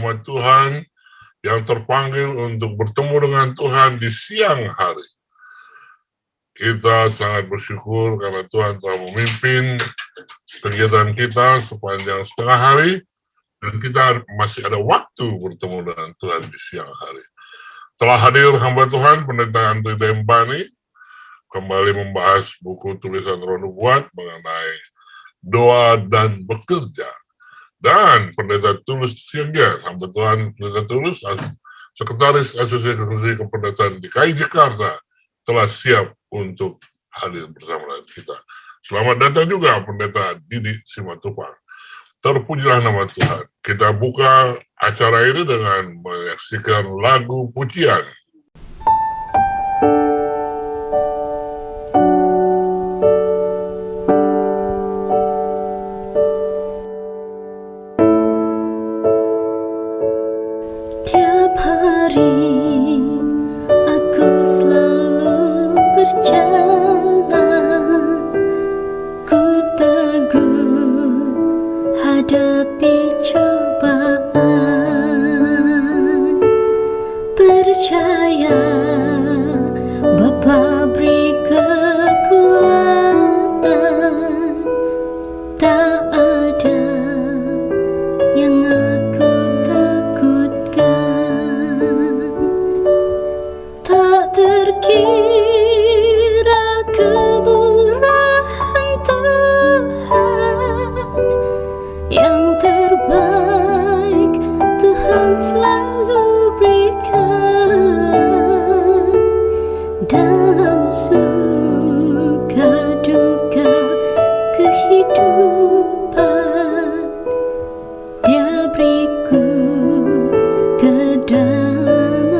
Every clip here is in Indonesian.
umat Tuhan yang terpanggil untuk bertemu dengan Tuhan di siang hari. Kita sangat bersyukur karena Tuhan telah memimpin kegiatan kita sepanjang setengah hari, dan kita masih ada waktu bertemu dengan Tuhan di siang hari. Telah hadir hamba Tuhan, Pendeta Andri Dempani, kembali membahas buku tulisan Roh Nubuat mengenai doa dan bekerja. Dan Pendeta Tulus Siagian, hamba Tuhan Pendeta Tulus, Sekretaris Asosiasi Kependetaan DKI Jakarta, telah siap untuk hadir bersama dengan kita. Selamat datang juga Pendeta Didi Simatupang. Terpujilah nama Tuhan. Kita buka acara ini dengan menyaksikan lagu pujian. Tiap hari aku selalu berjalan, ku teguh hadapi cobaan, percaya Bapa beri kekuatan, tak ada yang aku takutkan. Tak terkira kemurahan Tuhan, yang terbaik Tuhan selalu berikan. Dalam suka duka kehidupan, Dia beriku kedamaian.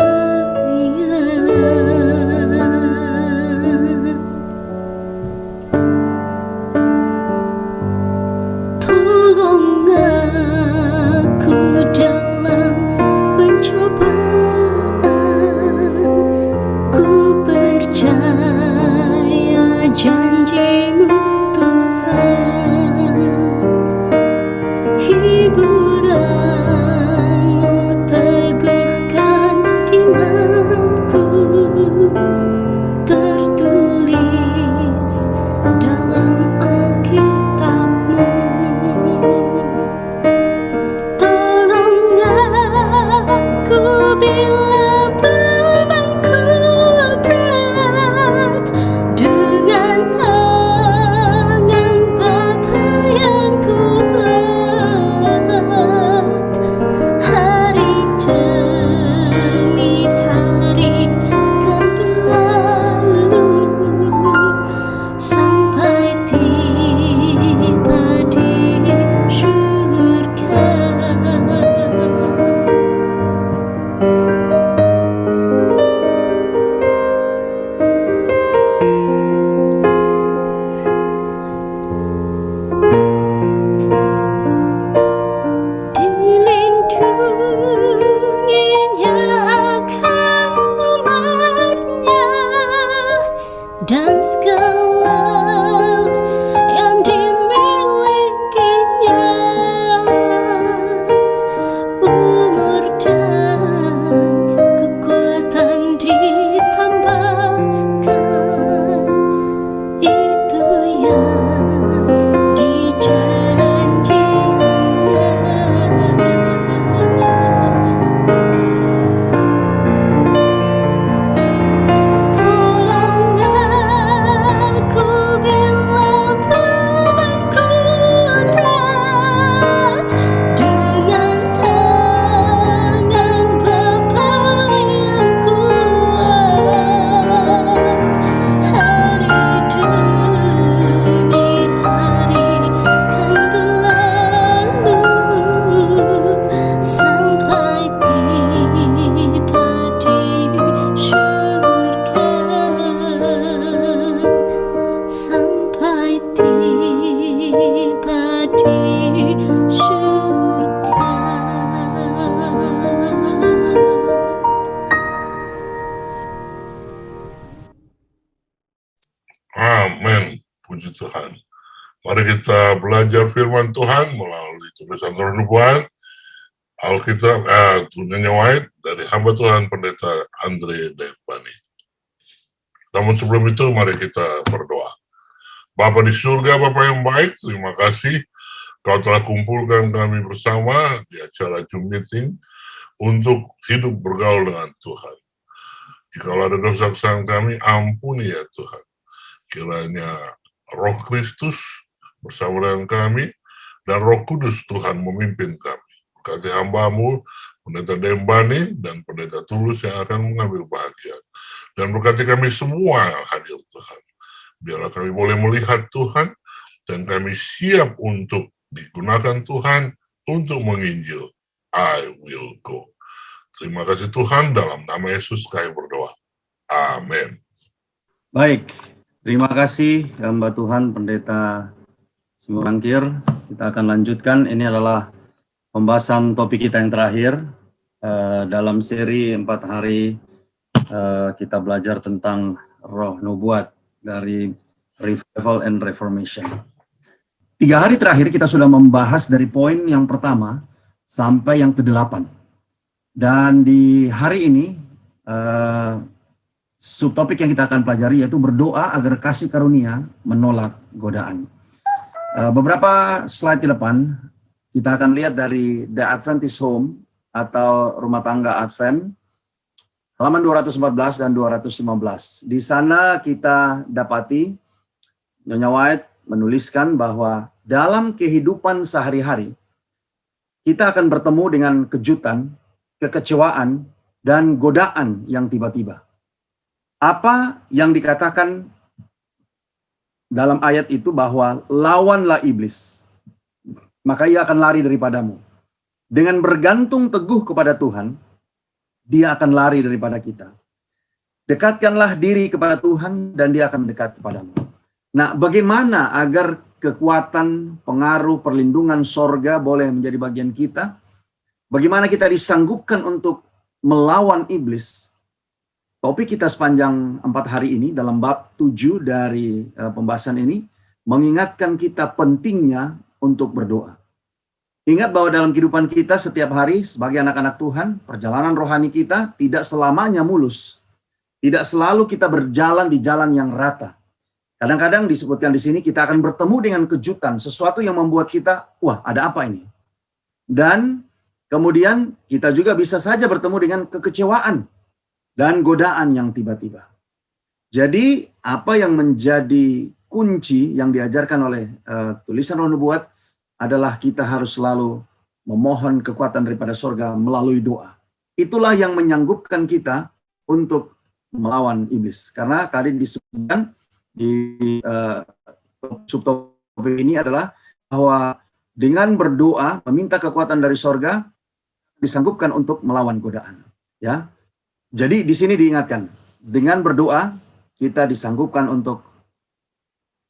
Tolong aku dalam pencobaan, ku percaya janji-Mu Tuhan. Hiburan-Mu teguhkan imanku, tertulis dalam Alkitab-Mu. Tolong aku bila bebanku berat, dengan tangan Bapa yang kuat. Hari demi hari kan berlalu, sampai tiba di surga. Dilindunginya akan umatnya, dan segala yang dimilikinya. Umur dan kekuatan ditambahkan, itu yang dijanjikan. Tolong aku bila bebanku berat, dengan tangan Bapa yang kuat. Hari demi hari kan berlalu, sampai tiba di surga. Sampai tiba di surga. Amin. Puji Tuhan. Mari kita belajar firman Tuhan melalui tulisan Roh Nubuat. Alkitab, Nyonya White dari hamba Tuhan Pendeta Andre Depani. Namun sebelum itu mari kita berdoa. Bapa di surga, Bapa yang baik, terima kasih Kau telah kumpulkan kami bersama di acara Zoom meeting untuk hidup bergaul dengan Tuhan. Jika ada dosa kesalahan kami, ampuni ya Tuhan. Kiranya Roh Kristus bersama dengan kami dan Roh Kudus Tuhan memimpin kami. Berkati hamba-Mu, Pendeta Dembani dan Pendeta Tulus yang akan mengambil bagian. Dan berkati kami semua yang hadir Tuhan. Biarlah kami boleh melihat Tuhan dan kami siap untuk digunakan Tuhan untuk menginjil. I will go. Terima kasih Tuhan, dalam nama Yesus kami berdoa. Amin. Baik, terima kasih hamba Tuhan Pendeta Simorangkir. Kita akan lanjutkan, ini adalah pembahasan topik kita yang terakhir dalam seri 4 hari kita belajar tentang roh nubuat dari Revival and Reformation. 3 hari terakhir kita sudah membahas dari poin yang pertama sampai yang ke-8. Dan di hari ini subtopik yang kita akan pelajari yaitu berdoa agar kasih karunia menolak godaan. Beberapa slide ke depan kita akan lihat dari The Adventist Home atau Rumah Tangga Advent, halaman 214 dan 215. Di sana kita dapati Nyonya White menuliskan bahwa dalam kehidupan sehari-hari kita akan bertemu dengan kejutan, kekecewaan, dan godaan yang tiba-tiba. Apa yang dikatakan dalam ayat itu bahwa lawanlah iblis, maka ia akan lari daripadamu. Dengan bergantung teguh kepada Tuhan, dia akan lari daripada kita. Dekatkanlah diri kepada Tuhan dan dia akan dekat kepadamu. Nah, bagaimana agar kekuatan, pengaruh, perlindungan sorga boleh menjadi bagian kita? Bagaimana kita disanggupkan untuk melawan iblis? Topik kita sepanjang 4 hari ini dalam bab 7 dari pembahasan ini mengingatkan kita pentingnya untuk berdoa. Ingat bahwa dalam kehidupan kita setiap hari sebagai anak-anak Tuhan, perjalanan rohani kita tidak selamanya mulus. Tidak selalu kita berjalan di jalan yang rata. Kadang-kadang disebutkan di sini kita akan bertemu dengan kejutan, sesuatu yang membuat kita, wah ada apa ini? Dan kemudian kita juga bisa saja bertemu dengan kekecewaan dan godaan yang tiba-tiba. Jadi apa yang menjadi kunci yang diajarkan oleh tulisan roh nubuat adalah kita harus selalu memohon kekuatan daripada sorga melalui doa. Itulah yang menyanggupkan kita untuk melawan iblis. Karena tadi disebutkan di subtopik ini adalah bahwa dengan berdoa meminta kekuatan dari sorga disanggupkan untuk melawan godaan. Ya, jadi di sini diingatkan dengan berdoa kita disanggupkan untuk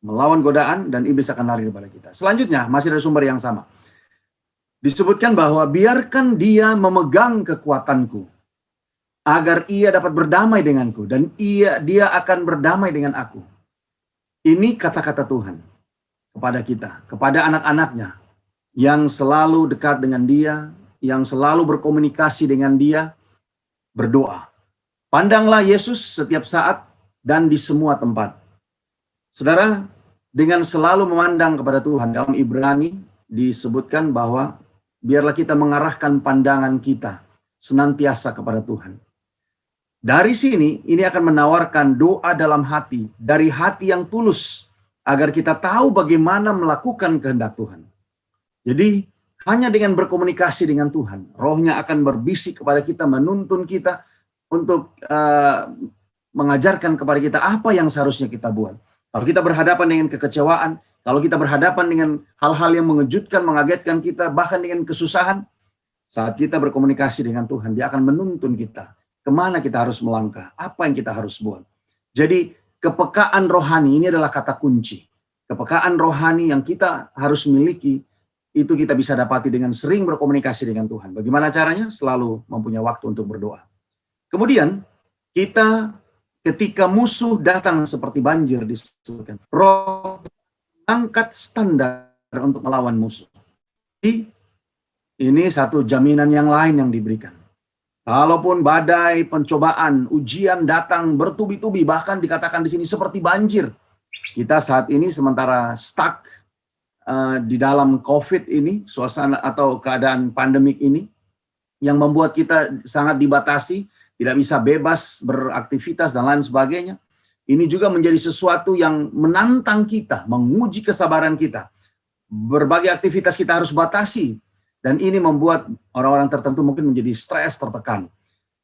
melawan godaan dan iblis akan lari kepada kita. Selanjutnya masih dari sumber yang sama. Disebutkan bahwa biarkan dia memegang kekuatanku agar ia dapat berdamai denganku dan dia akan berdamai dengan aku. Ini kata-kata Tuhan kepada kita, kepada anak-anaknya yang selalu dekat dengan dia, yang selalu berkomunikasi dengan dia, berdoa. Pandanglah Yesus setiap saat dan di semua tempat. Saudara, dengan selalu memandang kepada Tuhan, dalam Ibrani disebutkan bahwa biarlah kita mengarahkan pandangan kita senantiasa kepada Tuhan. Dari sini, ini akan menawarkan doa dalam hati, dari hati yang tulus, agar kita tahu bagaimana melakukan kehendak Tuhan. Jadi, hanya dengan berkomunikasi dengan Tuhan, rohnya akan berbisik kepada kita, menuntun kita untuk mengajarkan kepada kita apa yang seharusnya kita buat. Kalau kita berhadapan dengan kekecewaan, kalau kita berhadapan dengan hal-hal yang mengejutkan, mengagetkan kita, bahkan dengan kesusahan, saat kita berkomunikasi dengan Tuhan, dia akan menuntun kita. Kemana kita harus melangkah? Apa yang kita harus buat? Jadi kepekaan rohani ini adalah kata kunci. Kepekaan rohani yang kita harus miliki, itu kita bisa dapati dengan sering berkomunikasi dengan Tuhan. Bagaimana caranya? Selalu mempunyai waktu untuk berdoa. Kemudian, kita ketika musuh datang seperti banjir disebutkan, roh angkat standar untuk melawan musuh. Jadi, Ini satu jaminan yang lain yang diberikan. Kalaupun badai, pencobaan, ujian datang bertubi-tubi, bahkan dikatakan di sini seperti banjir. Kita saat ini sementara stuck di dalam COVID ini, suasana atau keadaan pandemik ini, yang membuat kita sangat dibatasi, tidak bisa bebas beraktivitas dan lain sebagainya. Ini juga menjadi sesuatu yang menantang kita, menguji kesabaran kita. Berbagai aktivitas kita harus batasi. Dan ini membuat orang-orang tertentu mungkin menjadi stres, tertekan.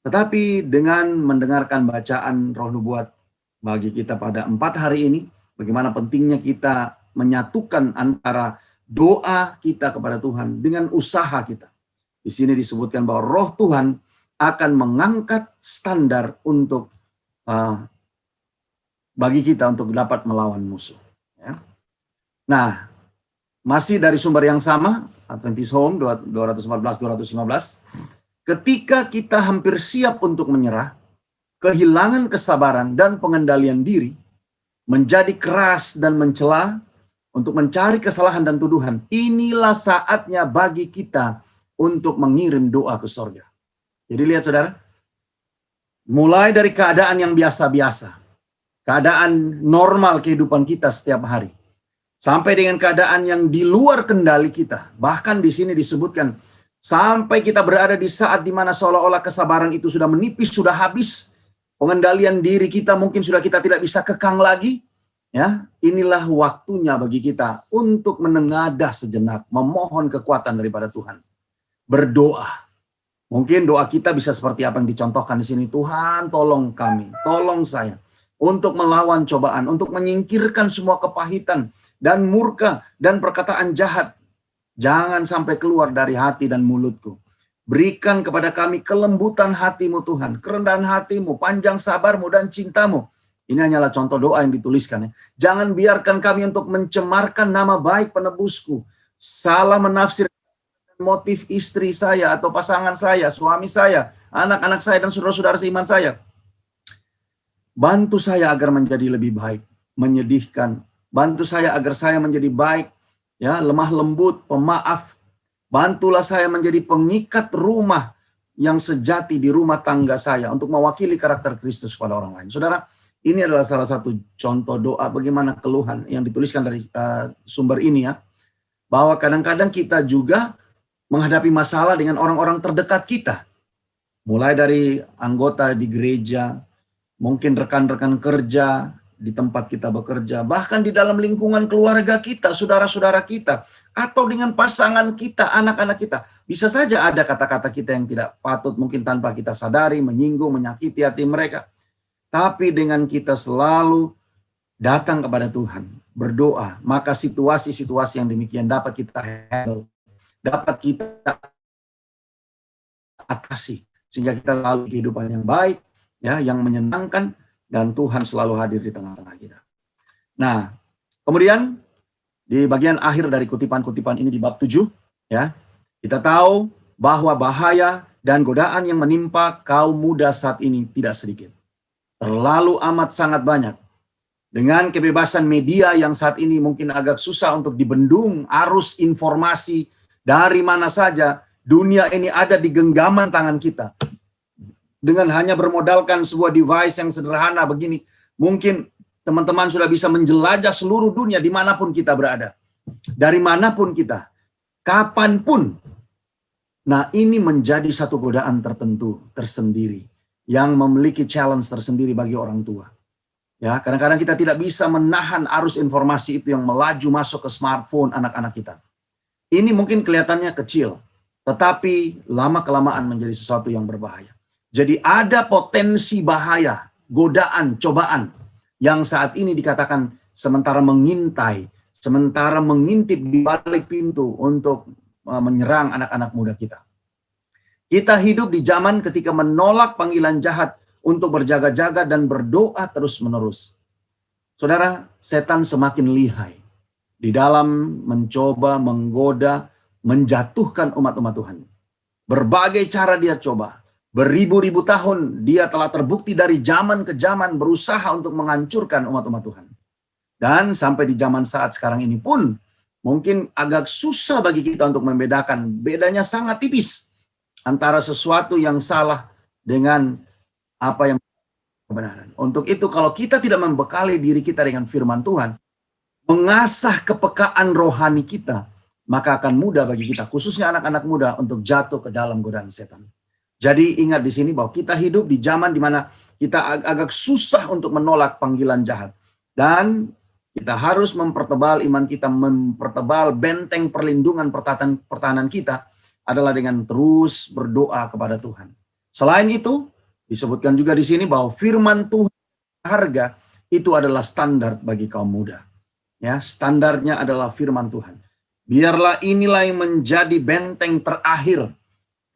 Tetapi dengan mendengarkan bacaan Roh Nubuat bagi kita pada 4 hari ini, bagaimana pentingnya kita menyatukan antara doa kita kepada Tuhan dengan usaha kita. Di sini disebutkan bahwa Roh Tuhan akan mengangkat standar untuk bagi kita untuk dapat melawan musuh. Ya. Nah, masih dari sumber yang sama, Adventist Home 214-215, ketika kita hampir siap untuk menyerah, kehilangan kesabaran dan pengendalian diri, menjadi keras dan mencela untuk mencari kesalahan dan tuduhan, inilah saatnya bagi kita untuk mengirim doa ke sorga. Jadi lihat saudara, mulai dari keadaan yang biasa-biasa, keadaan normal kehidupan kita setiap hari, sampai dengan keadaan yang di luar kendali kita. Bahkan di sini disebutkan, sampai kita berada di saat di mana seolah-olah kesabaran itu sudah menipis, sudah habis. Pengendalian diri kita mungkin sudah kita tidak bisa kekang lagi. Ya, inilah waktunya bagi kita untuk menengadah sejenak, memohon kekuatan daripada Tuhan. Berdoa. Mungkin doa kita bisa seperti apa yang dicontohkan di sini. Tuhan, tolong kami, tolong saya. Untuk melawan cobaan, untuk menyingkirkan semua kepahitan dan murka dan perkataan jahat. Jangan sampai keluar dari hati dan mulutku. Berikan kepada kami kelembutan hatimu Tuhan, kerendahan hatimu, panjang sabarmu dan cintamu. Ini hanyalah contoh doa yang dituliskan. Ya. Jangan biarkan kami untuk mencemarkan nama baik penebusku. Salah menafsirkan motif istri saya atau pasangan saya, suami saya, anak-anak saya dan saudara-saudara seiman saya. Bantu saya agar menjadi lebih baik, menyedihkan. Bantu saya agar saya menjadi baik, ya, lemah lembut, pemaaf. Bantulah saya menjadi pengikat rumah yang sejati di rumah tangga saya untuk mewakili karakter Kristus pada orang lain. Saudara, ini adalah salah satu contoh doa bagaimana keluhan yang dituliskan dari sumber ini ya. Bahwa kadang-kadang kita juga menghadapi masalah dengan orang-orang terdekat kita. Mulai dari anggota di gereja, mungkin rekan-rekan kerja di tempat kita bekerja, bahkan di dalam lingkungan keluarga kita, saudara-saudara kita, atau dengan pasangan kita, anak-anak kita. Bisa saja ada kata-kata kita yang tidak patut, mungkin tanpa kita sadari, menyinggung, menyakiti hati mereka. Tapi dengan kita selalu datang kepada Tuhan, berdoa, maka situasi-situasi yang demikian dapat kita handle, dapat kita atasi, sehingga kita lalu kehidupan yang baik, ya, yang menyenangkan, dan Tuhan selalu hadir di tengah-tengah kita. Nah, kemudian di bagian akhir dari kutipan-kutipan ini di bab 7, ya, kita tahu bahwa bahaya dan godaan yang menimpa kaum muda saat ini tidak sedikit. Terlalu amat sangat banyak. Dengan kebebasan media yang saat ini mungkin agak susah untuk dibendung arus informasi dari mana saja, dunia ini ada di genggaman tangan kita. Dengan hanya bermodalkan sebuah device yang sederhana begini, mungkin teman-teman sudah bisa menjelajah seluruh dunia dimanapun kita berada. Dari manapun kita, kapanpun. Nah, ini menjadi satu godaan tertentu, tersendiri, yang memiliki challenge tersendiri bagi orang tua. Ya, kadang-kadang kita tidak bisa menahan arus informasi itu yang melaju masuk ke smartphone anak-anak kita. Ini mungkin kelihatannya kecil, tetapi lama-kelamaan menjadi sesuatu yang berbahaya. Jadi ada potensi bahaya, godaan, cobaan yang saat ini dikatakan sementara mengintai, sementara mengintip di balik pintu untuk menyerang anak-anak muda kita. Kita hidup di zaman ketika menolak panggilan jahat untuk berjaga-jaga dan berdoa terus-menerus. Saudara, setan semakin lihai di dalam mencoba, menggoda, menjatuhkan umat-umat Tuhan. Berbagai cara dia coba. Beribu-ribu tahun dia telah terbukti dari zaman ke zaman berusaha untuk menghancurkan umat-umat Tuhan. Dan sampai di zaman saat sekarang ini pun mungkin agak susah bagi kita untuk membedakan. Bedanya sangat tipis antara sesuatu yang salah dengan apa yang kebenaran. Untuk itu kalau kita tidak membekali diri kita dengan firman Tuhan, mengasah kepekaan rohani kita, maka akan mudah bagi kita, khususnya anak-anak muda, untuk jatuh ke dalam godaan setan. Jadi ingat di sini bahwa kita hidup di zaman di mana kita agak susah untuk menolak panggilan jahat. Dan kita harus mempertebal iman kita, mempertebal benteng perlindungan pertahanan kita adalah dengan terus berdoa kepada Tuhan. Selain itu, disebutkan juga di sini bahwa firman Tuhan harga itu adalah standar bagi kaum muda. Ya, standarnya adalah firman Tuhan. Biarlah inilah yang menjadi benteng terakhir.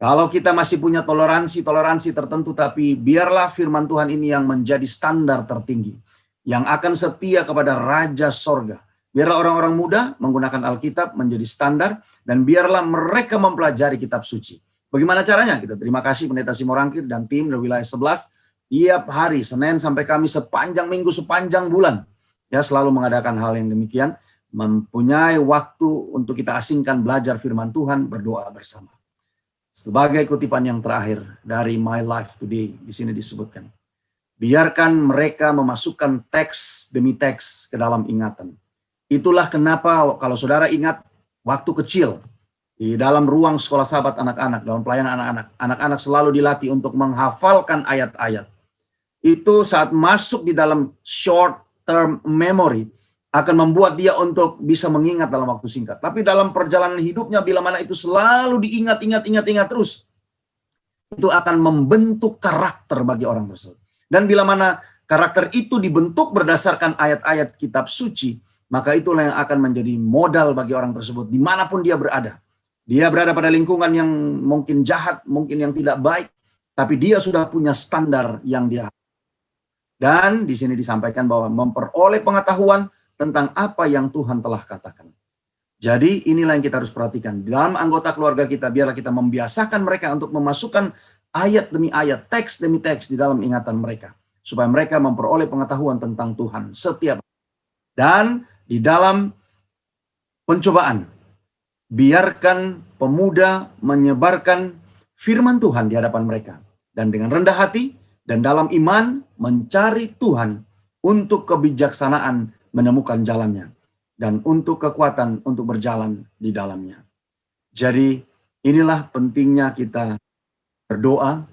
Kalau kita masih punya toleransi tertentu, tapi biarlah firman Tuhan ini yang menjadi standar tertinggi, yang akan setia kepada Raja Sorga. Biarlah orang-orang muda menggunakan Alkitab menjadi standar, dan biarlah mereka mempelajari kitab suci. Bagaimana caranya? Kita terima kasih Pendeta Simorangkir dan tim dari wilayah 11, tiap hari, Senin sampai Kamis, sepanjang minggu, sepanjang bulan, ya selalu mengadakan hal yang demikian, mempunyai waktu untuk kita asingkan belajar firman Tuhan, berdoa bersama. Sebagai kutipan yang terakhir dari My Life Today, di sini disebutkan, biarkan mereka memasukkan teks demi teks ke dalam ingatan. Itulah kenapa kalau saudara ingat waktu kecil, di dalam ruang sekolah sahabat anak-anak, dalam pelayanan anak-anak, anak-anak selalu dilatih untuk menghafalkan ayat-ayat. Itu saat masuk di dalam short term memory, akan membuat dia untuk bisa mengingat dalam waktu singkat. Tapi dalam perjalanan hidupnya, bila mana itu selalu diingat terus, itu akan membentuk karakter bagi orang tersebut. Dan bila mana karakter itu dibentuk berdasarkan ayat-ayat kitab suci, maka itulah yang akan menjadi modal bagi orang tersebut dimanapun dia berada. Dia berada pada lingkungan yang mungkin jahat, mungkin yang tidak baik, tapi dia sudah punya standar yang dia. Dan di sini disampaikan bahwa memperoleh pengetahuan tentang apa yang Tuhan telah katakan. Jadi inilah yang kita harus perhatikan. Dalam anggota keluarga kita, biarlah kita membiasakan mereka untuk memasukkan ayat demi ayat, teks demi teks di dalam ingatan mereka. Supaya mereka memperoleh pengetahuan tentang Tuhan setiap. Dan di dalam pencobaan, biarkan pemuda menyebarkan firman Tuhan di hadapan mereka. Dan dengan rendah hati dan dalam iman mencari Tuhan untuk kebijaksanaan menemukan jalannya, dan untuk kekuatan untuk berjalan di dalamnya. Jadi inilah pentingnya kita berdoa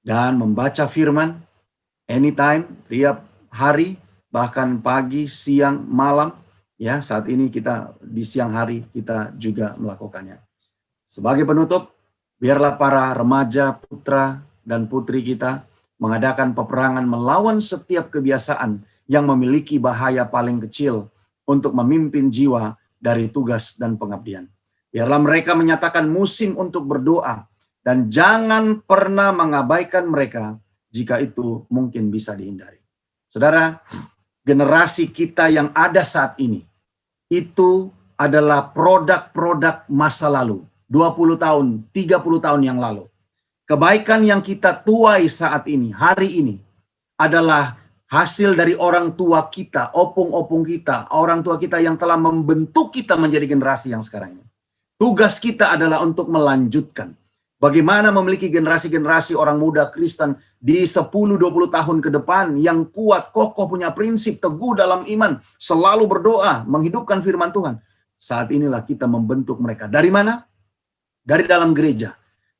dan membaca firman anytime, tiap hari, bahkan pagi, siang, malam. Ya, saat ini kita di siang hari kita juga melakukannya. Sebagai penutup, biarlah para remaja, putra dan putri kita mengadakan peperangan melawan setiap kebiasaan yang memiliki bahaya paling kecil untuk memimpin jiwa dari tugas dan pengabdian. Biarlah mereka menyatakan musim untuk berdoa, dan jangan pernah mengabaikan mereka jika itu mungkin bisa dihindari. Saudara, generasi kita yang ada saat ini, itu adalah produk-produk masa lalu, 20 tahun, 30 tahun yang lalu. Kebaikan yang kita tuai saat ini, hari ini, adalah hasil dari orang tua kita, opung-opung kita, orang tua kita yang telah membentuk kita menjadi generasi yang sekarang ini. Tugas kita adalah untuk melanjutkan. Bagaimana memiliki generasi-generasi orang muda Kristen di 10-20 tahun ke depan yang kuat, kokoh, punya prinsip, teguh dalam iman, selalu berdoa, menghidupkan firman Tuhan. Saat inilah kita membentuk mereka. Dari mana? Dari dalam gereja,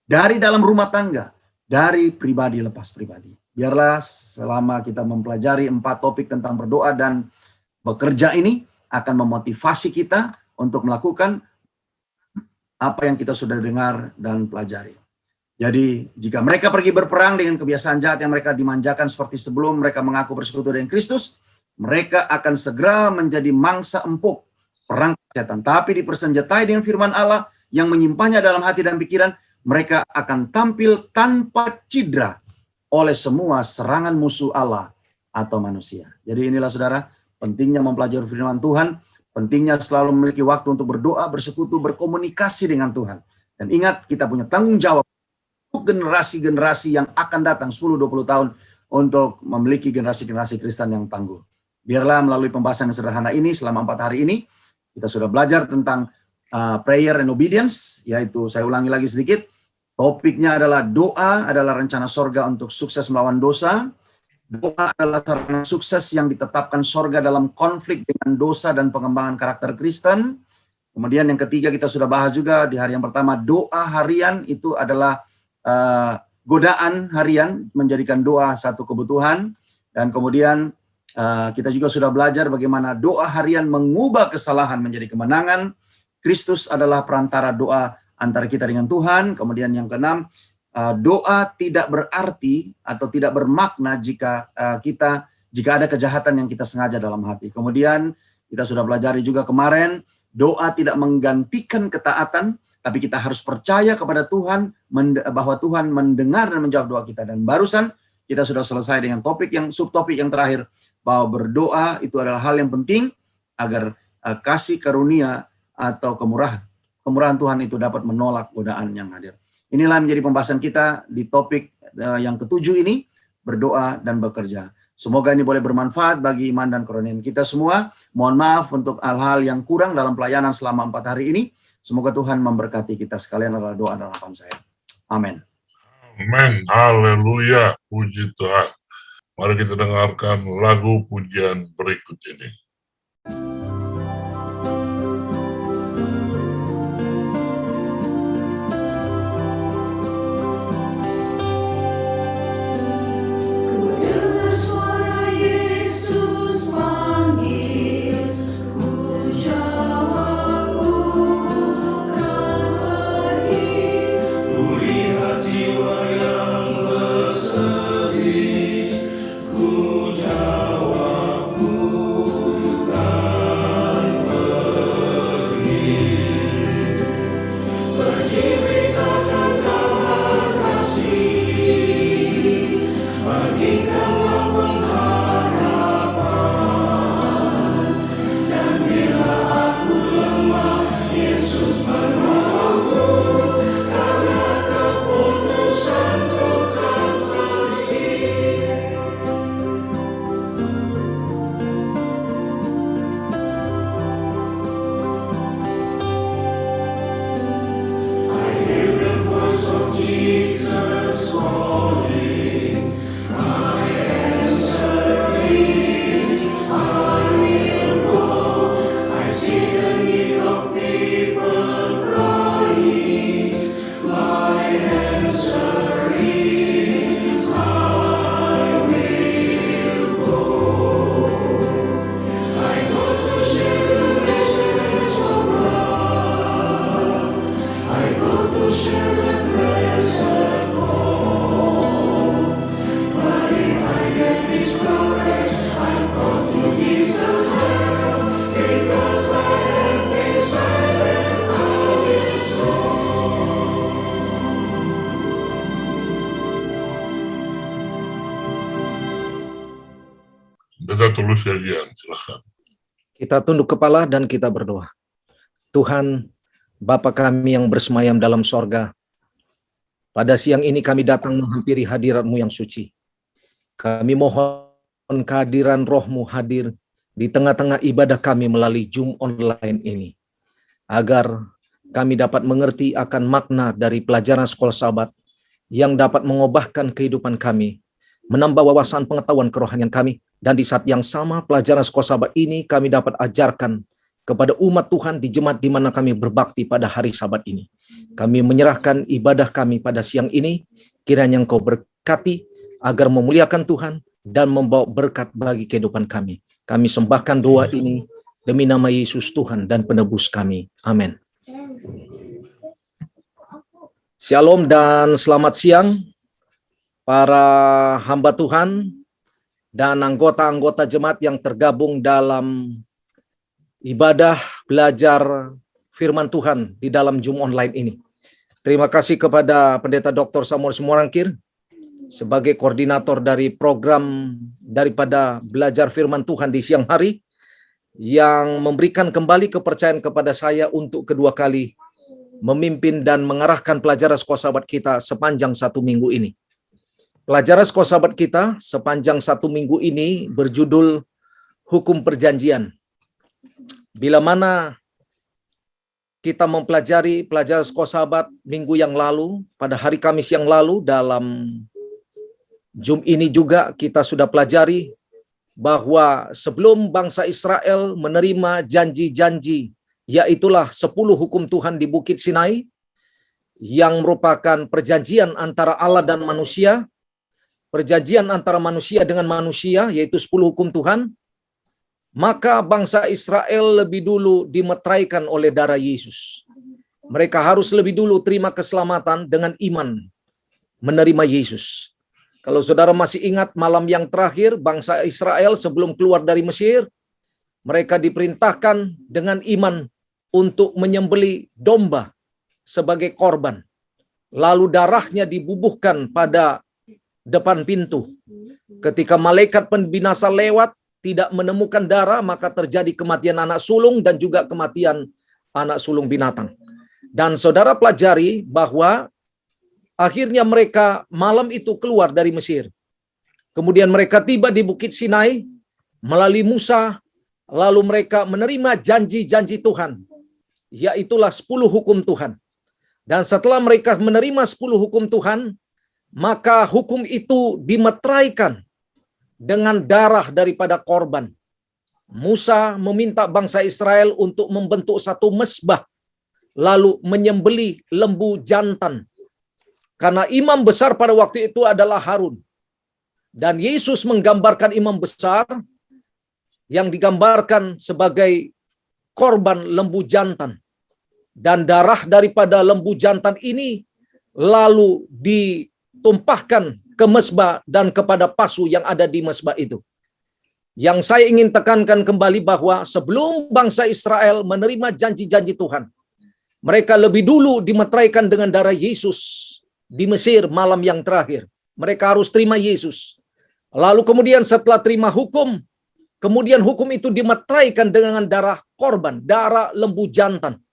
dari dalam rumah tangga, dari pribadi lepas pribadi. Biarlah selama kita mempelajari 4 topik tentang berdoa dan bekerja ini akan memotivasi kita untuk melakukan apa yang kita sudah dengar dan pelajari. Jadi jika mereka pergi berperang dengan kebiasaan jahat yang mereka dimanjakan seperti sebelum mereka mengaku bersekutu dengan Kristus, mereka akan segera menjadi mangsa empuk perang setan. Tapi dipersenjatai dengan firman Allah yang menyimpannya dalam hati dan pikiran, mereka akan tampil tanpa cedera oleh semua serangan musuh Allah atau manusia. Jadi inilah saudara, pentingnya mempelajari firman Tuhan, pentingnya selalu memiliki waktu untuk berdoa, bersekutu, berkomunikasi dengan Tuhan. Dan ingat, kita punya tanggung jawab untuk generasi-generasi yang akan datang 10-20 tahun untuk memiliki generasi-generasi Kristen yang tangguh. Biarlah melalui pembahasan yang sederhana ini selama 4 hari ini, Kita sudah belajar tentang prayer and obedience, yaitu saya ulangi lagi sedikit. Topiknya adalah doa adalah rencana sorga untuk sukses melawan dosa. Doa adalah sarana sukses yang ditetapkan sorga dalam konflik dengan dosa dan pengembangan karakter Kristen. Kemudian yang ketiga kita sudah bahas juga di hari yang pertama, doa harian itu adalah godaan harian, menjadikan doa satu kebutuhan. Dan kemudian kita juga sudah belajar bagaimana doa harian mengubah kesalahan menjadi kemenangan. Kristus adalah perantara doa antara kita dengan Tuhan. Kemudian yang keenam, doa tidak berarti atau tidak bermakna jika ada kejahatan yang kita sengaja dalam hati. Kemudian kita sudah belajar juga kemarin, doa tidak menggantikan ketaatan, tapi kita harus percaya kepada Tuhan bahwa Tuhan mendengar dan menjawab doa kita. Dan barusan kita sudah selesai dengan subtopik yang terakhir, bahwa berdoa itu adalah hal yang penting agar kasih karunia atau kemurahan Tuhan itu dapat menolak godaan yang hadir. Inilah menjadi pembahasan kita di topik yang ketujuh ini, berdoa dan bekerja. Semoga ini boleh bermanfaat bagi iman dan kerohanian kita semua. Mohon maaf untuk hal-hal yang kurang dalam pelayanan selama 4 hari ini. Semoga Tuhan memberkati kita sekalian adalah doa dan harapan saya. Amin. Amin. Haleluya. Puji Tuhan. Mari kita dengarkan lagu pujian berikut ini. Kita tulus yagian, silakan. Kita tunduk kepala dan kita berdoa. Tuhan, Bapa kami yang bersemayam dalam sorga, pada siang ini kami datang menghampiri hadirat-Mu yang suci. Kami mohon kehadiran Roh-Mu hadir di tengah-tengah ibadah kami melalui Zoom online ini, agar kami dapat mengerti akan makna dari pelajaran sekolah Sabat yang dapat mengubahkan kehidupan kami, menambah wawasan pengetahuan kerohanian kami, dan di saat yang sama pelajaran sekolah Sabat ini kami dapat ajarkan kepada umat Tuhan di jemaat di mana kami berbakti pada hari Sabat ini. Kami menyerahkan ibadah kami pada siang ini, kiranya Engkau berkati agar memuliakan Tuhan dan membawa berkat bagi kehidupan kami. Kami sembahkan doa ini demi nama Yesus Tuhan dan penebus kami. Amin. Shalom dan selamat siang para hamba Tuhan dan anggota-anggota jemaat yang tergabung dalam ibadah belajar firman Tuhan di dalam Zoom online ini. Terima kasih kepada Pendeta Dr. Samuel Sumorangkir sebagai koordinator dari program daripada belajar firman Tuhan di siang hari yang memberikan kembali kepercayaan kepada saya untuk kedua kali memimpin dan mengarahkan pelajaran sekolah Sabat kita sepanjang 1 minggu ini. Pelajaran sekolah Sabat kita sepanjang 1 minggu ini berjudul Hukum Perjanjian. Bila mana kita mempelajari pelajaran Sekosabat minggu yang lalu, pada hari Kamis yang lalu, dalam Jum ini juga kita sudah pelajari bahwa sebelum bangsa Israel menerima janji-janji, yaitulah 10 hukum Tuhan di Bukit Sinai, yang merupakan perjanjian antara Allah dan manusia, perjanjian antara manusia dengan manusia, yaitu 10 hukum Tuhan, maka bangsa Israel lebih dulu dimeteraikan oleh darah Yesus. Mereka harus lebih dulu terima keselamatan dengan iman, menerima Yesus. Kalau saudara masih ingat malam yang terakhir, bangsa Israel sebelum keluar dari Mesir, mereka diperintahkan dengan iman untuk menyembeli domba sebagai korban. Lalu darahnya dibubuhkan pada depan pintu. Ketika malaikat pembinasa lewat, tidak menemukan darah, maka terjadi kematian anak sulung dan juga kematian anak sulung binatang. Dan saudara pelajari bahwa akhirnya mereka malam itu keluar dari Mesir. Kemudian mereka tiba di Bukit Sinai melalui Musa, lalu mereka menerima janji-janji Tuhan, yaitulah 10 hukum Tuhan. Dan setelah mereka menerima 10 hukum Tuhan, maka hukum itu dimeteraikan dengan darah daripada korban. Musa meminta bangsa Israel untuk membentuk satu mezbah, lalu menyembelih lembu jantan. Karena imam besar pada waktu itu adalah Harun. Dan Yesus menggambarkan imam besar yang digambarkan sebagai korban lembu jantan. Dan darah daripada lembu jantan ini lalu ditumpahkan ke mezbah dan kepada pasu yang ada di mezbah itu. Yang saya ingin tekankan kembali bahwa sebelum bangsa Israel menerima janji-janji Tuhan, mereka lebih dulu dimeteraikan dengan darah Yesus di Mesir malam yang terakhir. Mereka harus terima Yesus. Lalu kemudian setelah terima hukum, kemudian hukum itu dimeteraikan dengan darah korban, darah lembu jantan.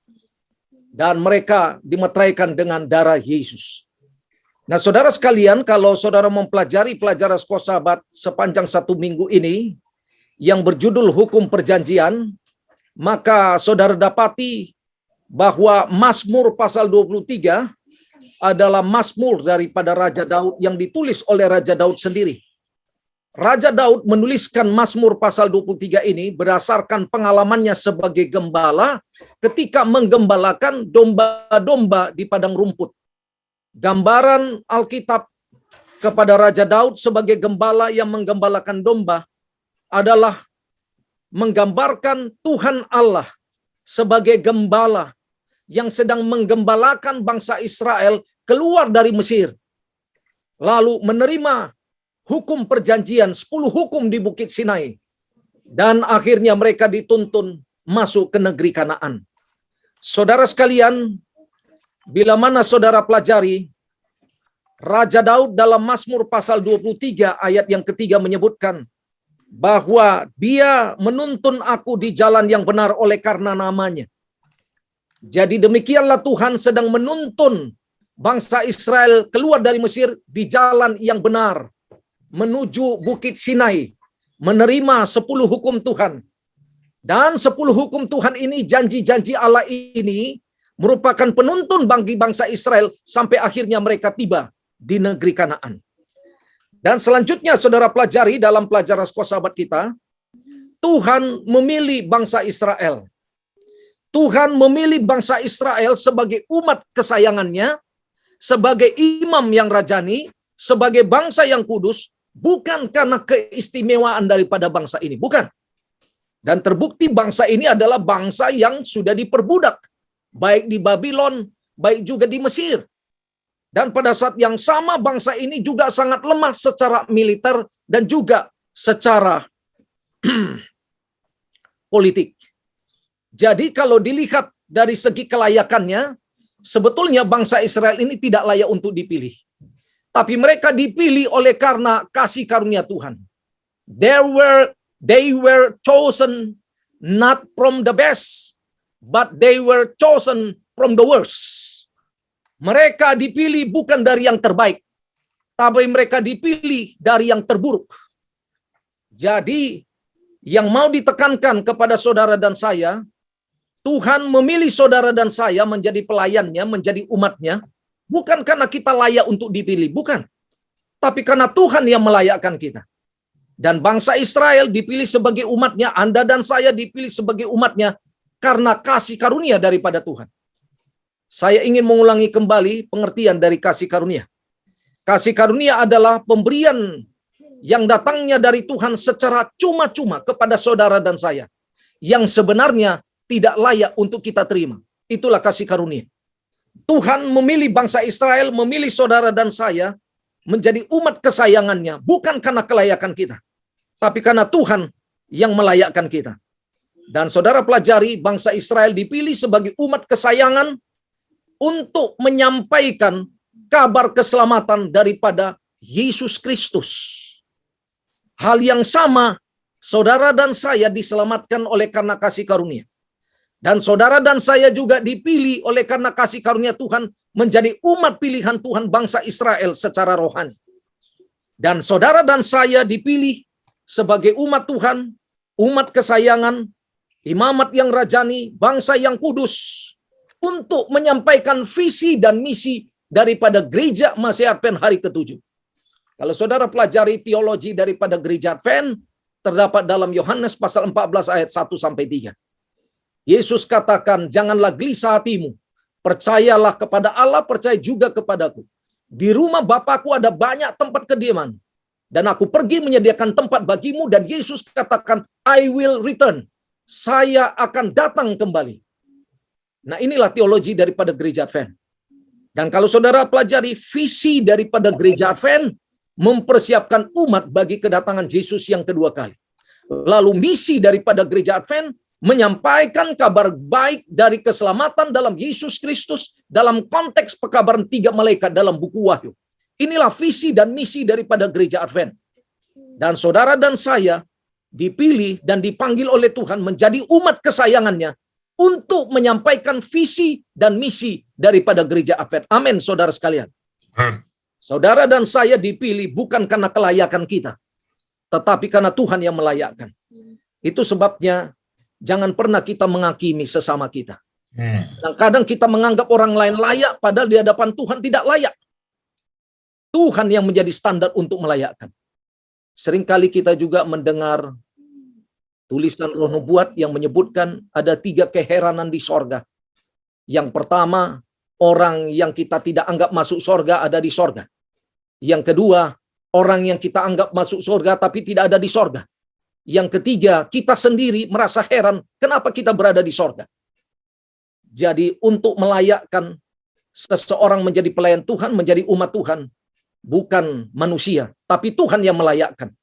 Dan mereka dimeteraikan dengan darah Yesus. Nah, saudara sekalian, kalau saudara mempelajari pelajaran Sekosabat sepanjang 1 minggu ini, yang berjudul Hukum Perjanjian, maka saudara dapati bahwa Mazmur pasal 23 adalah Mazmur daripada Raja Daud yang ditulis oleh Raja Daud sendiri. Raja Daud menuliskan Mazmur pasal 23 ini berdasarkan pengalamannya sebagai gembala ketika menggembalakan domba-domba di padang rumput. Gambaran Alkitab kepada Raja Daud sebagai gembala yang menggembalakan domba adalah menggambarkan Tuhan Allah sebagai gembala yang sedang menggembalakan bangsa Israel keluar dari Mesir, lalu menerima hukum perjanjian 10 hukum di Bukit Sinai, dan akhirnya mereka dituntun masuk ke negeri Kanaan. Saudara sekalian, bila mana saudara pelajari, Raja Daud dalam Mazmur pasal 23 ayat yang ketiga menyebutkan bahwa dia menuntun aku di jalan yang benar oleh karena namanya. Jadi demikianlah Tuhan sedang menuntun bangsa Israel keluar dari Mesir di jalan yang benar, menuju Bukit Sinai, menerima 10 hukum Tuhan. Dan 10 hukum Tuhan ini, janji-janji Allah ini, merupakan penuntun bagi bangsa Israel sampai akhirnya mereka tiba di negeri Kanaan. Dan selanjutnya saudara pelajari dalam pelajaran Sekosabat kita, Tuhan memilih bangsa Israel. Tuhan memilih bangsa Israel sebagai umat kesayangannya, sebagai imam yang rajani, sebagai bangsa yang kudus, bukan karena keistimewaan daripada bangsa ini, bukan. Dan terbukti bangsa ini adalah bangsa yang sudah diperbudak, baik di Babylon, baik juga di Mesir. Dan pada saat yang sama bangsa ini juga sangat lemah secara militer dan juga secara politik. Jadi kalau dilihat dari segi kelayakannya, sebetulnya bangsa Israel ini tidak layak untuk dipilih. Tapi mereka dipilih oleh karena kasih karunia Tuhan. They were chosen not from the best, but they were chosen from the worst. Mereka dipilih bukan dari yang terbaik, tapi mereka dipilih dari yang terburuk. Jadi, yang mau ditekankan kepada saudara dan saya, Tuhan memilih saudara dan saya menjadi pelayannya, menjadi umatnya, bukan karena kita layak untuk dipilih, bukan. Tapi karena Tuhan yang melayakkan kita. Dan bangsa Israel dipilih sebagai umatnya, Anda dan saya dipilih sebagai umatnya karena kasih karunia daripada Tuhan. Saya ingin mengulangi kembali pengertian dari kasih karunia. Kasih karunia adalah pemberian yang datangnya dari Tuhan secara cuma-cuma kepada saudara dan saya, yang sebenarnya tidak layak untuk kita terima. Itulah kasih karunia. Tuhan memilih bangsa Israel, memilih saudara dan saya menjadi umat kesayangannya, bukan karena kelayakan kita, tapi karena Tuhan yang melayakkan kita. Dan saudara pelajari, bangsa Israel dipilih sebagai umat kesayangan untuk menyampaikan kabar keselamatan daripada Yesus Kristus. Hal yang sama, saudara dan saya diselamatkan oleh karena kasih karunia. Dan saudara dan saya juga dipilih oleh karena kasih karunia Tuhan menjadi umat pilihan Tuhan bangsa Israel secara rohani. Dan saudara dan saya dipilih sebagai umat Tuhan, umat kesayangan, imamat yang rajani, bangsa yang kudus, untuk menyampaikan visi dan misi daripada gereja Masih Advent hari ke-7. Kalau saudara pelajari teologi daripada gereja Advent, terdapat dalam Yohanes pasal 14 ayat 1-3. Yesus katakan, janganlah gelisah hatimu, percayalah kepada Allah, percaya juga kepadaku. Di rumah Bapakku ada banyak tempat kediaman, dan aku pergi menyediakan tempat bagimu. Dan Yesus katakan, I will return, saya akan datang kembali. Nah, inilah teologi daripada gereja Advent. Dan kalau saudara pelajari visi daripada gereja Advent, mempersiapkan umat bagi kedatangan Yesus yang kedua kali. Lalu misi daripada gereja Advent, menyampaikan kabar baik dari keselamatan dalam Yesus Kristus dalam konteks pekabaran 3 malaikat dalam buku Wahyu. Inilah visi dan misi daripada gereja Advent. Dan saudara dan saya dipilih dan dipanggil oleh Tuhan menjadi umat kesayangannya untuk menyampaikan visi dan misi daripada gereja Advent. Amin, saudara sekalian. Saudara dan saya dipilih bukan karena kelayakan kita, tetapi karena Tuhan yang melayakkan. Itu sebabnya jangan pernah kita menghakimi sesama kita. Dan kadang kita menganggap orang lain layak, padahal di hadapan Tuhan tidak layak. Tuhan yang menjadi standar untuk melayakkan. Seringkali kita juga mendengar tulisan Roh Nubuat yang menyebutkan ada 3 keheranan di sorga. Yang pertama, orang yang kita tidak anggap masuk sorga ada di sorga. Yang kedua, orang yang kita anggap masuk sorga tapi tidak ada di sorga. Yang ketiga, kita sendiri merasa heran kenapa kita berada di sorga. Jadi untuk melayakkan seseorang menjadi pelayan Tuhan, menjadi umat Tuhan, bukan manusia, tapi Tuhan yang melayakkan.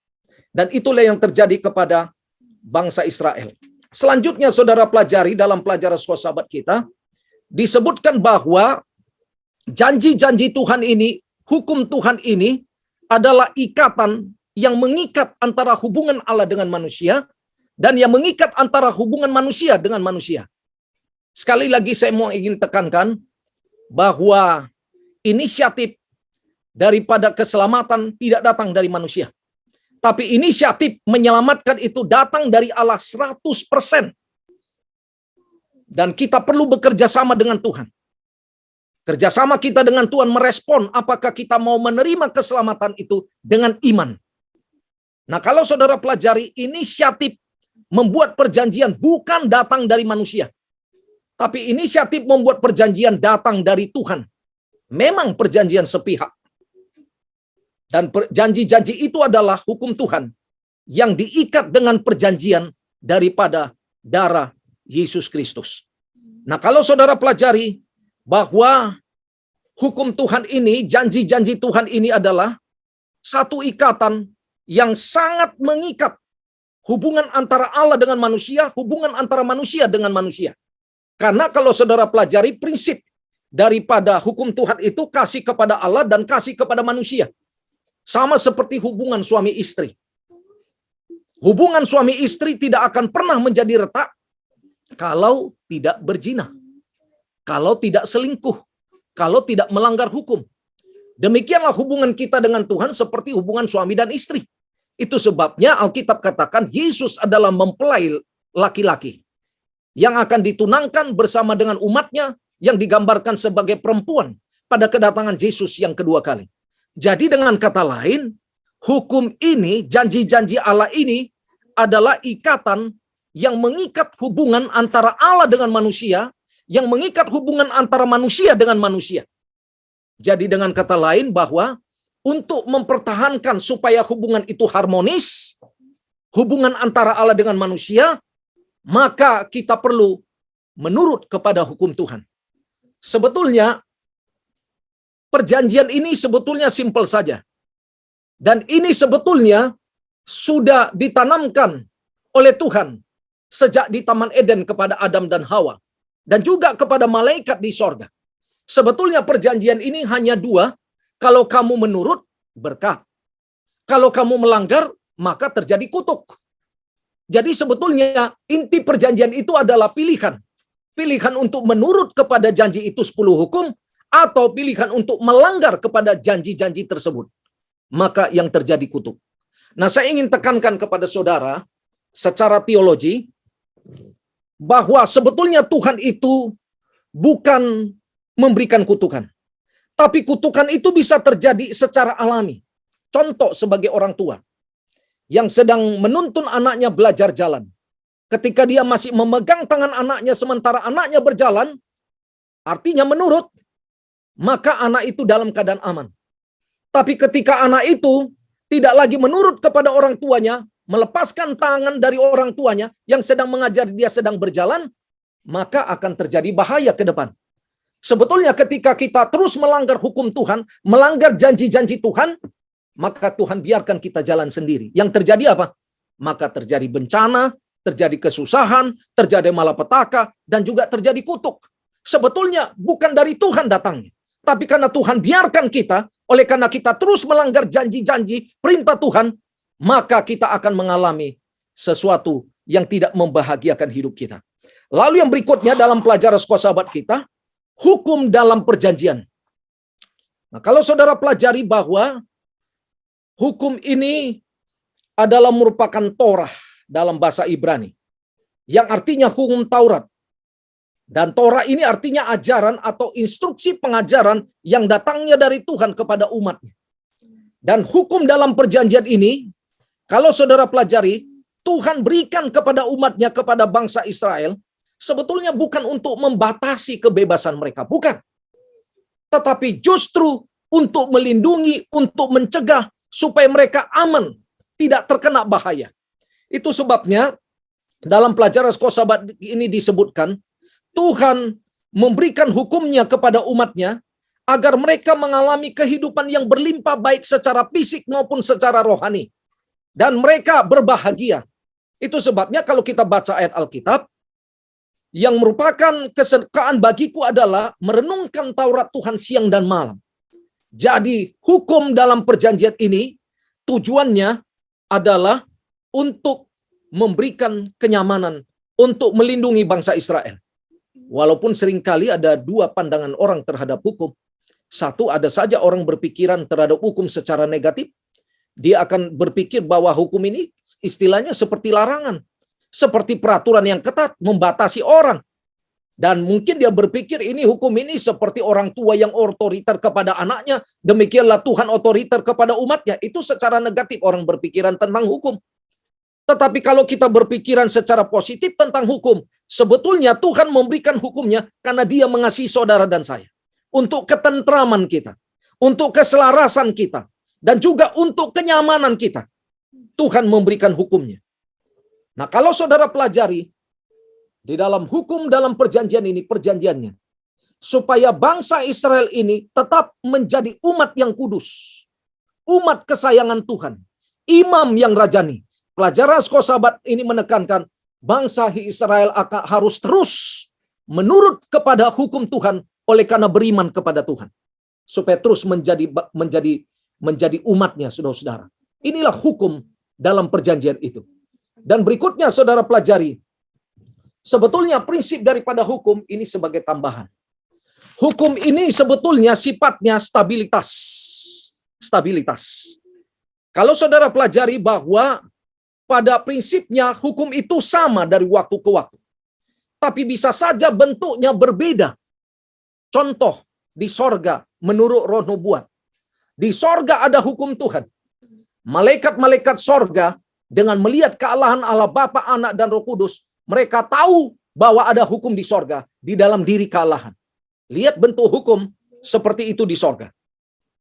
Dan itulah yang terjadi kepada bangsa Israel. Selanjutnya saudara pelajari dalam pelajaran sekolah sahabat kita, disebutkan bahwa janji-janji Tuhan ini, hukum Tuhan ini adalah ikatan yang mengikat antara hubungan Allah dengan manusia dan yang mengikat antara hubungan manusia dengan manusia. Sekali lagi saya mau ingin tekankan bahwa inisiatif daripada keselamatan tidak datang dari manusia. Tapi inisiatif menyelamatkan itu datang dari Allah 100%. Dan kita perlu bekerja sama dengan Tuhan. Kerjasama kita dengan Tuhan merespon apakah kita mau menerima keselamatan itu dengan iman. Nah, kalau saudara pelajari, inisiatif membuat perjanjian bukan datang dari manusia. Tapi inisiatif membuat perjanjian datang dari Tuhan. Memang perjanjian sepihak. Dan janji-janji itu adalah hukum Tuhan yang diikat dengan perjanjian daripada darah Yesus Kristus. Nah, kalau saudara pelajari bahwa hukum Tuhan ini, janji-janji Tuhan ini adalah satu ikatan yang sangat mengikat hubungan antara Allah dengan manusia, hubungan antara manusia dengan manusia. Karena kalau saudara pelajari prinsip daripada hukum Tuhan itu kasih kepada Allah dan kasih kepada manusia. Sama seperti hubungan suami istri. Hubungan suami istri tidak akan pernah menjadi retak kalau tidak berzina, kalau tidak selingkuh, kalau tidak melanggar hukum. Demikianlah hubungan kita dengan Tuhan seperti hubungan suami dan istri. Itu sebabnya Alkitab katakan Yesus adalah mempelai laki-laki yang akan ditunangkan bersama dengan umatnya yang digambarkan sebagai perempuan pada kedatangan Yesus yang kedua kali. Jadi dengan kata lain, hukum ini, janji-janji Allah ini adalah ikatan yang mengikat hubungan antara Allah dengan manusia, yang mengikat hubungan antara manusia dengan manusia. Jadi dengan kata lain bahwa untuk mempertahankan supaya hubungan itu harmonis, hubungan antara Allah dengan manusia, maka kita perlu menurut kepada hukum Tuhan. Sebetulnya perjanjian ini sebetulnya simpel saja. Dan ini sebetulnya sudah ditanamkan oleh Tuhan sejak di Taman Eden kepada Adam dan Hawa. Dan juga kepada malaikat di sorga. Sebetulnya perjanjian ini hanya dua. Kalau kamu menurut, berkat. Kalau kamu melanggar, maka terjadi kutuk. Jadi sebetulnya inti perjanjian itu adalah pilihan. Pilihan untuk menurut kepada janji itu 10 hukum, atau pilihan untuk melanggar kepada janji-janji tersebut. Maka yang terjadi kutuk. Nah, saya ingin tekankan kepada saudara secara teologi bahwa sebetulnya Tuhan itu bukan memberikan kutukan. Tapi kutukan itu bisa terjadi secara alami. Contoh sebagai orang tua yang sedang menuntun anaknya belajar jalan. Ketika dia masih memegang tangan anaknya sementara anaknya berjalan, artinya menurut, maka anak itu dalam keadaan aman. Tapi ketika anak itu tidak lagi menurut kepada orang tuanya, melepaskan tangan dari orang tuanya yang sedang mengajar dia sedang berjalan, maka akan terjadi bahaya ke depan. Sebetulnya ketika kita terus melanggar hukum Tuhan, melanggar janji-janji Tuhan, maka Tuhan biarkan kita jalan sendiri. Yang terjadi apa? Maka terjadi bencana, terjadi kesusahan, terjadi malapetaka, dan juga terjadi kutuk. Sebetulnya bukan dari Tuhan datangnya. Tapi karena Tuhan biarkan kita, oleh karena kita terus melanggar janji-janji perintah Tuhan, maka kita akan mengalami sesuatu yang tidak membahagiakan hidup kita. Lalu yang berikutnya dalam pelajaran sekolah sahabat kita, hukum dalam perjanjian. Nah, kalau saudara pelajari bahwa hukum ini adalah merupakan Torah dalam bahasa Ibrani, yang artinya hukum Taurat. Dan Torah ini artinya ajaran atau instruksi pengajaran yang datangnya dari Tuhan kepada umatnya. Dan hukum dalam perjanjian ini, kalau saudara pelajari, Tuhan berikan kepada umatnya, kepada bangsa Israel, sebetulnya bukan untuk membatasi kebebasan mereka, bukan. Tetapi justru untuk melindungi, untuk mencegah, supaya mereka aman, tidak terkena bahaya. Itu sebabnya, dalam pelajaran sekolah sahabat ini disebutkan, Tuhan memberikan hukumnya kepada umatnya, agar mereka mengalami kehidupan yang berlimpah baik secara fisik maupun secara rohani. Dan mereka berbahagia. Itu sebabnya kalau kita baca ayat Alkitab, yang merupakan kesukaan bagiku adalah merenungkan Taurat Tuhan siang dan malam. Jadi hukum dalam perjanjian ini tujuannya adalah untuk memberikan kenyamanan, untuk melindungi bangsa Israel. Walaupun seringkali ada dua pandangan orang terhadap hukum. Satu, ada saja orang berpikiran terhadap hukum secara negatif. Dia akan berpikir bahwa hukum ini istilahnya seperti larangan, seperti peraturan yang ketat, membatasi orang. Dan mungkin dia berpikir ini hukum ini seperti orang tua yang otoriter kepada anaknya, demikianlah Tuhan otoriter kepada umatnya. Itu secara negatif orang berpikiran tentang hukum. Tetapi kalau kita berpikiran secara positif tentang hukum, sebetulnya Tuhan memberikan hukumnya karena Dia mengasihi saudara dan saya. Untuk ketentraman kita, untuk keselarasan kita, dan juga untuk kenyamanan kita. Tuhan memberikan hukumnya. Nah, kalau saudara pelajari, di dalam hukum dalam perjanjian ini, perjanjiannya, supaya bangsa Israel ini tetap menjadi umat yang kudus, umat kesayangan Tuhan, imam yang rajani. Pelajaran sekolah sahabat ini menekankan, bangsa Israel akan harus terus menurut kepada hukum Tuhan oleh karena beriman kepada Tuhan. Supaya terus menjadi umatnya, saudara-saudara. Inilah hukum dalam perjanjian itu. Dan berikutnya saudara pelajari, sebetulnya prinsip daripada hukum ini sebagai tambahan. Hukum ini sebetulnya sifatnya stabilitas. Stabilitas. Kalau saudara pelajari bahwa pada prinsipnya hukum itu sama dari waktu ke waktu. tapi bisa saja bentuknya berbeda. Contoh, di sorga menurut roh nubuat. Di sorga ada hukum Tuhan. Malaikat-malaikat sorga dengan melihat kealahan Allah Bapa, Anak, dan Roh Kudus, mereka tahu bahwa ada hukum di sorga, di dalam diri kealahan. Lihat bentuk hukum seperti itu di sorga.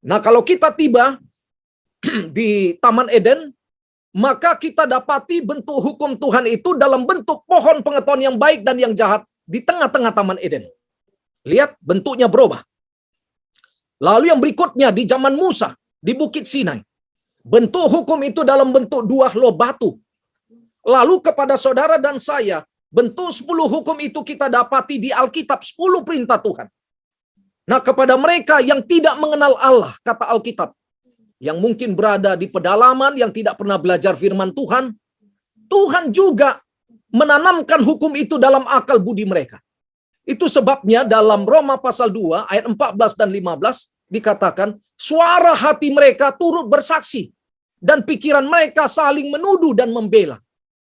Nah, kalau kita tiba di Taman Eden, maka kita dapati bentuk hukum Tuhan itu dalam bentuk pohon pengetahuan yang baik dan yang jahat di tengah-tengah Taman Eden. Lihat, bentuknya berubah. Lalu yang berikutnya di zaman Musa, di Bukit Sinai. Bentuk hukum itu dalam bentuk 2 loh batu. Lalu kepada saudara dan saya, bentuk 10 hukum itu kita dapati di Alkitab, 10 perintah Tuhan. Nah, kepada mereka yang tidak mengenal Allah, kata Alkitab, yang mungkin berada di pedalaman, yang tidak pernah belajar firman Tuhan, Tuhan juga menanamkan hukum itu dalam akal budi mereka. Itu sebabnya dalam Roma pasal 2 ayat 14 dan 15 dikatakan, suara hati mereka turut bersaksi dan pikiran mereka saling menuduh dan membela.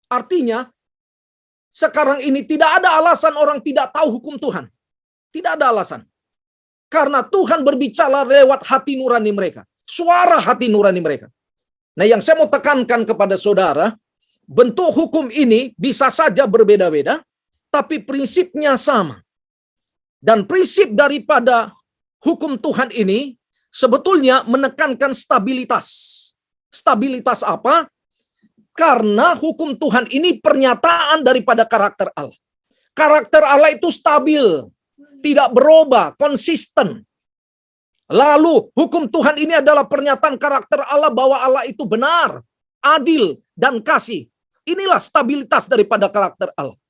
Artinya, sekarang ini tidak ada alasan orang tidak tahu hukum Tuhan. Tidak ada alasan. Karena Tuhan berbicara lewat hati nurani mereka. Suara hati nurani mereka. Nah, yang saya mau tekankan kepada saudara, bentuk hukum ini bisa saja berbeda-beda, tapi prinsipnya sama. Dan prinsip daripada hukum Tuhan ini sebetulnya menekankan stabilitas. Stabilitas apa? Karena hukum Tuhan ini pernyataan daripada karakter Allah. Karakter Allah itu stabil, tidak berubah, konsisten. Lalu hukum Tuhan ini adalah pernyataan karakter Allah bahwa Allah itu benar, adil, dan kasih. Inilah stabilitas daripada karakter Allah.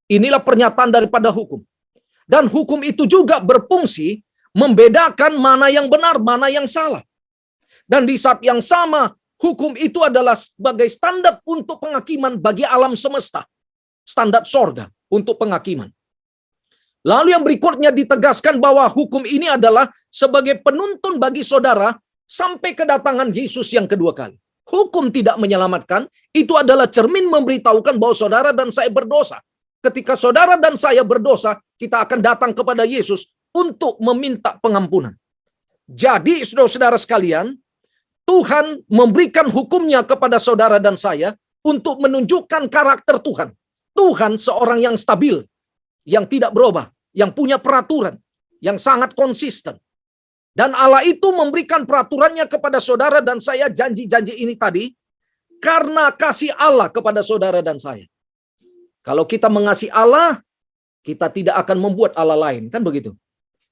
Inilah pernyataan daripada hukum. Dan hukum itu juga berfungsi membedakan mana yang benar, mana yang salah. Dan di saat yang sama, hukum itu adalah sebagai standar untuk penghakiman bagi alam semesta. Standar sorga untuk penghakiman. Lalu yang berikutnya ditegaskan bahwa hukum ini adalah sebagai penuntun bagi saudara sampai kedatangan Yesus yang kedua kali. Hukum tidak menyelamatkan, itu adalah cermin memberitahukan bahwa saudara dan saya berdosa. Ketika saudara dan saya berdosa, kita akan datang kepada Yesus untuk meminta pengampunan. Jadi, saudara-saudara sekalian, Tuhan memberikan hukumnya kepada saudara dan saya untuk menunjukkan karakter Tuhan. Tuhan seorang yang stabil, yang tidak berubah, yang punya peraturan, yang sangat konsisten. Dan Allah itu memberikan peraturannya kepada saudara dan saya, janji-janji ini tadi, karena kasih Allah kepada saudara dan saya. Kalau kita mengasihi Allah, kita tidak akan membuat Allah lain, kan begitu?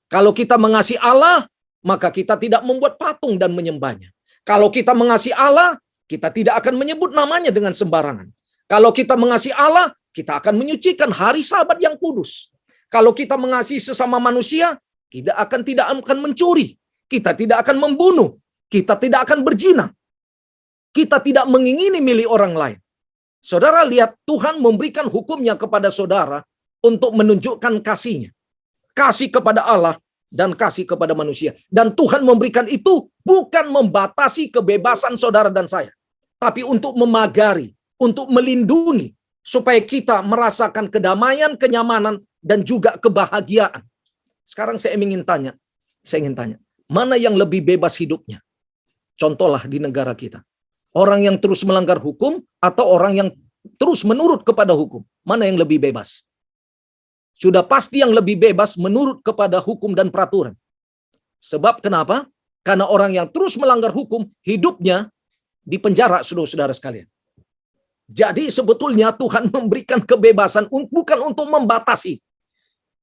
Kalau kita mengasihi Allah, maka kita tidak membuat patung dan menyembahnya. Kalau kita mengasihi Allah, kita tidak akan menyebut namanya dengan sembarangan. Kalau kita mengasihi Allah, kita akan menyucikan hari Sabat yang kudus. Kalau kita mengasihi sesama manusia, tidak akan mencuri, kita tidak akan membunuh, kita tidak akan berzina, kita tidak mengingini milik orang lain. Saudara lihat, Tuhan memberikan hukumnya kepada saudara untuk menunjukkan kasih-Nya. Kasih kepada Allah dan kasih kepada manusia. Dan Tuhan memberikan itu bukan membatasi kebebasan saudara dan saya, tapi untuk memagari, untuk melindungi, supaya kita merasakan kedamaian, kenyamanan, dan juga kebahagiaan. Sekarang saya ingin tanya, mana yang lebih bebas hidupnya? Contohlah di negara kita. Orang yang terus melanggar hukum atau orang yang terus menurut kepada hukum? Mana yang lebih bebas? Sudah pasti yang lebih bebas menurut kepada hukum dan peraturan. Sebab kenapa? Karena orang yang terus melanggar hukum, hidupnya di penjara, saudara-saudara sekalian. Jadi sebetulnya Tuhan memberikan kebebasan bukan untuk membatasi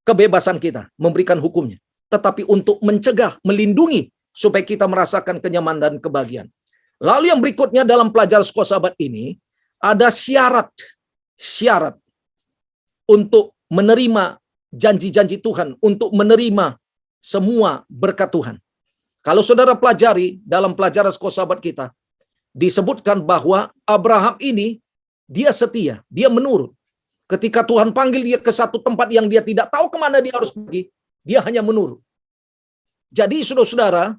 kebebasan kita, memberikan hukumnya, tetapi untuk mencegah, melindungi, supaya kita merasakan kenyamanan dan kebahagiaan. Lalu yang berikutnya dalam pelajaran sekolah sahabat ini, ada syarat untuk menerima janji-janji Tuhan, untuk menerima semua berkat Tuhan. Kalau saudara pelajari dalam pelajaran sekolah sahabat kita, disebutkan bahwa Abraham ini, dia setia, dia menurut. Ketika Tuhan panggil dia ke satu tempat yang dia tidak tahu kemana dia harus pergi, dia hanya menurut. Jadi saudara-saudara,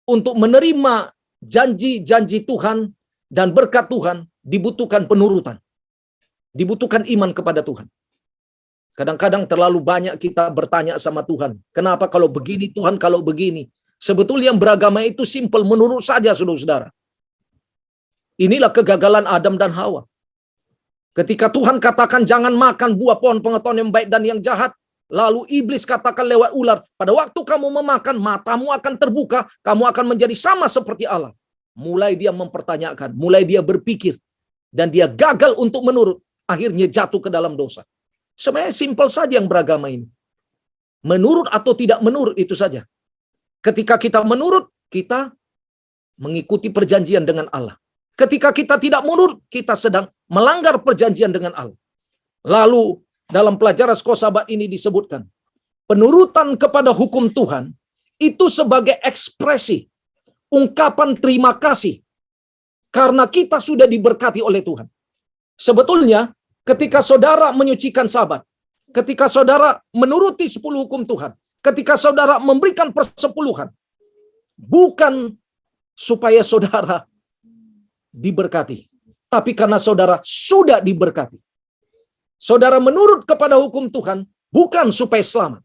untuk menerima janji-janji Tuhan dan berkat Tuhan, dibutuhkan penurutan. Dibutuhkan iman kepada Tuhan. Kadang-kadang terlalu banyak kita bertanya sama Tuhan, kenapa kalau begini Tuhan, kalau begini. Sebetulnya yang beragama itu simpel, menurut saja saudara-saudara. Inilah kegagalan Adam dan Hawa. Ketika Tuhan katakan jangan makan buah pohon pengetahuan yang baik dan yang jahat, lalu iblis katakan lewat ular, pada waktu kamu memakan, matamu akan terbuka, kamu akan menjadi sama seperti Allah. Mulai dia mempertanyakan, mulai dia berpikir, dan dia gagal untuk menurut, akhirnya jatuh ke dalam dosa. Sebenarnya simpel saja yang beragama ini. Menurut atau tidak menurut itu saja. Ketika kita menurut, kita mengikuti perjanjian dengan Allah. Ketika kita tidak menurut, kita sedang melanggar perjanjian dengan Allah. Lalu dalam pelajaran sekolah sahabat ini disebutkan, penurutan kepada hukum Tuhan itu sebagai ekspresi, ungkapan terima kasih karena kita sudah diberkati oleh Tuhan. Sebetulnya ketika saudara menyucikan sabat, ketika saudara menuruti 10 hukum Tuhan, ketika saudara memberikan persepuluhan, bukan supaya saudara diberkati, tapi karena saudara sudah diberkati. Saudara menurut kepada hukum Tuhan bukan supaya selamat,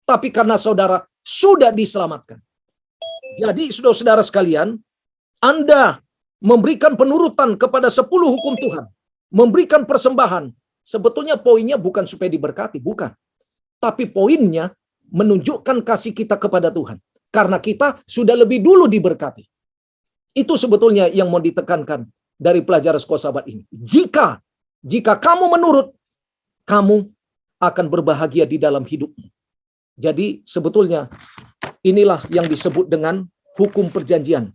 tapi karena saudara sudah diselamatkan. Jadi saudara-saudara sekalian, Anda memberikan penurutan kepada 10 hukum Tuhan, memberikan persembahan, sebetulnya poinnya bukan supaya diberkati, bukan. Tapi poinnya menunjukkan kasih kita kepada Tuhan. Karena kita sudah lebih dulu diberkati. Itu sebetulnya yang mau ditekankan dari pelajaran sekolah sahabat ini. Jika kamu menurut, kamu akan berbahagia di dalam hidupmu. Jadi sebetulnya inilah yang disebut dengan hukum perjanjian.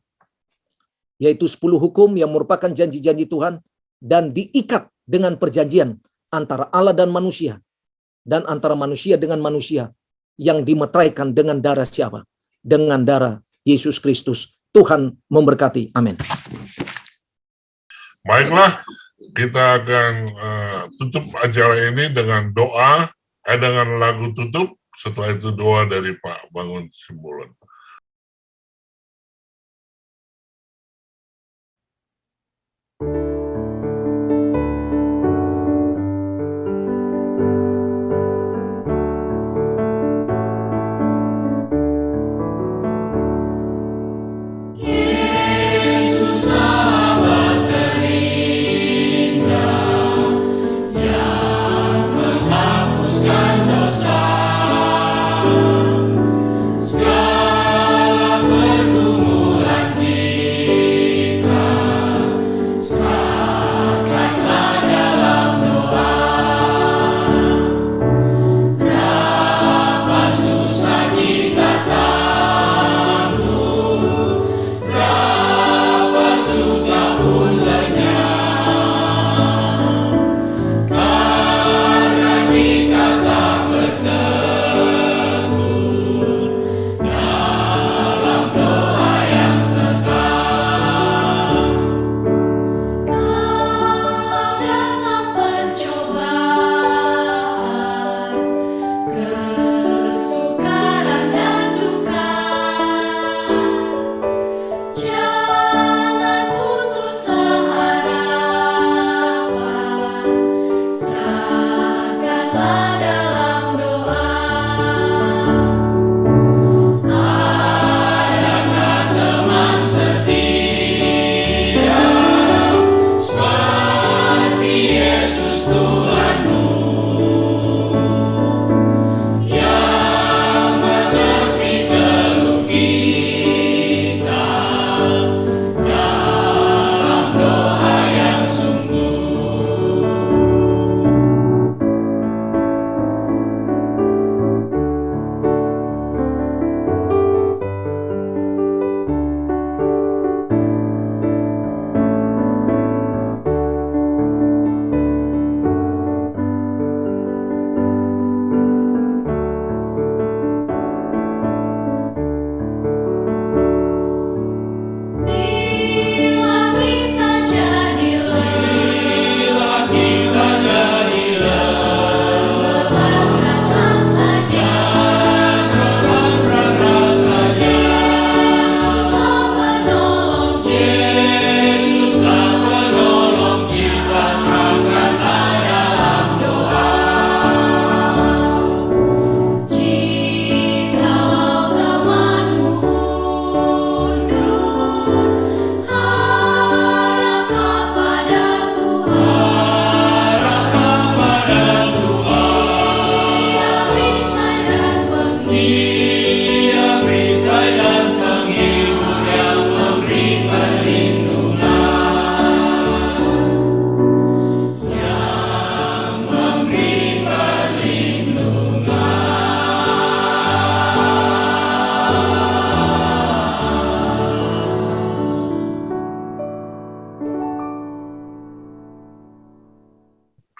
Yaitu 10 hukum yang merupakan janji-janji Tuhan dan diikat dengan perjanjian antara Allah dan manusia. Dan antara manusia dengan manusia yang dimeteraikan dengan darah siapa? Dengan darah Yesus Kristus. Tuhan memberkati. Amin. Baiklah, kita akan tutup acara ini dengan doa, dengan lagu tutup. Setelah itu doa dari Pak Bangun Simbolon. Sky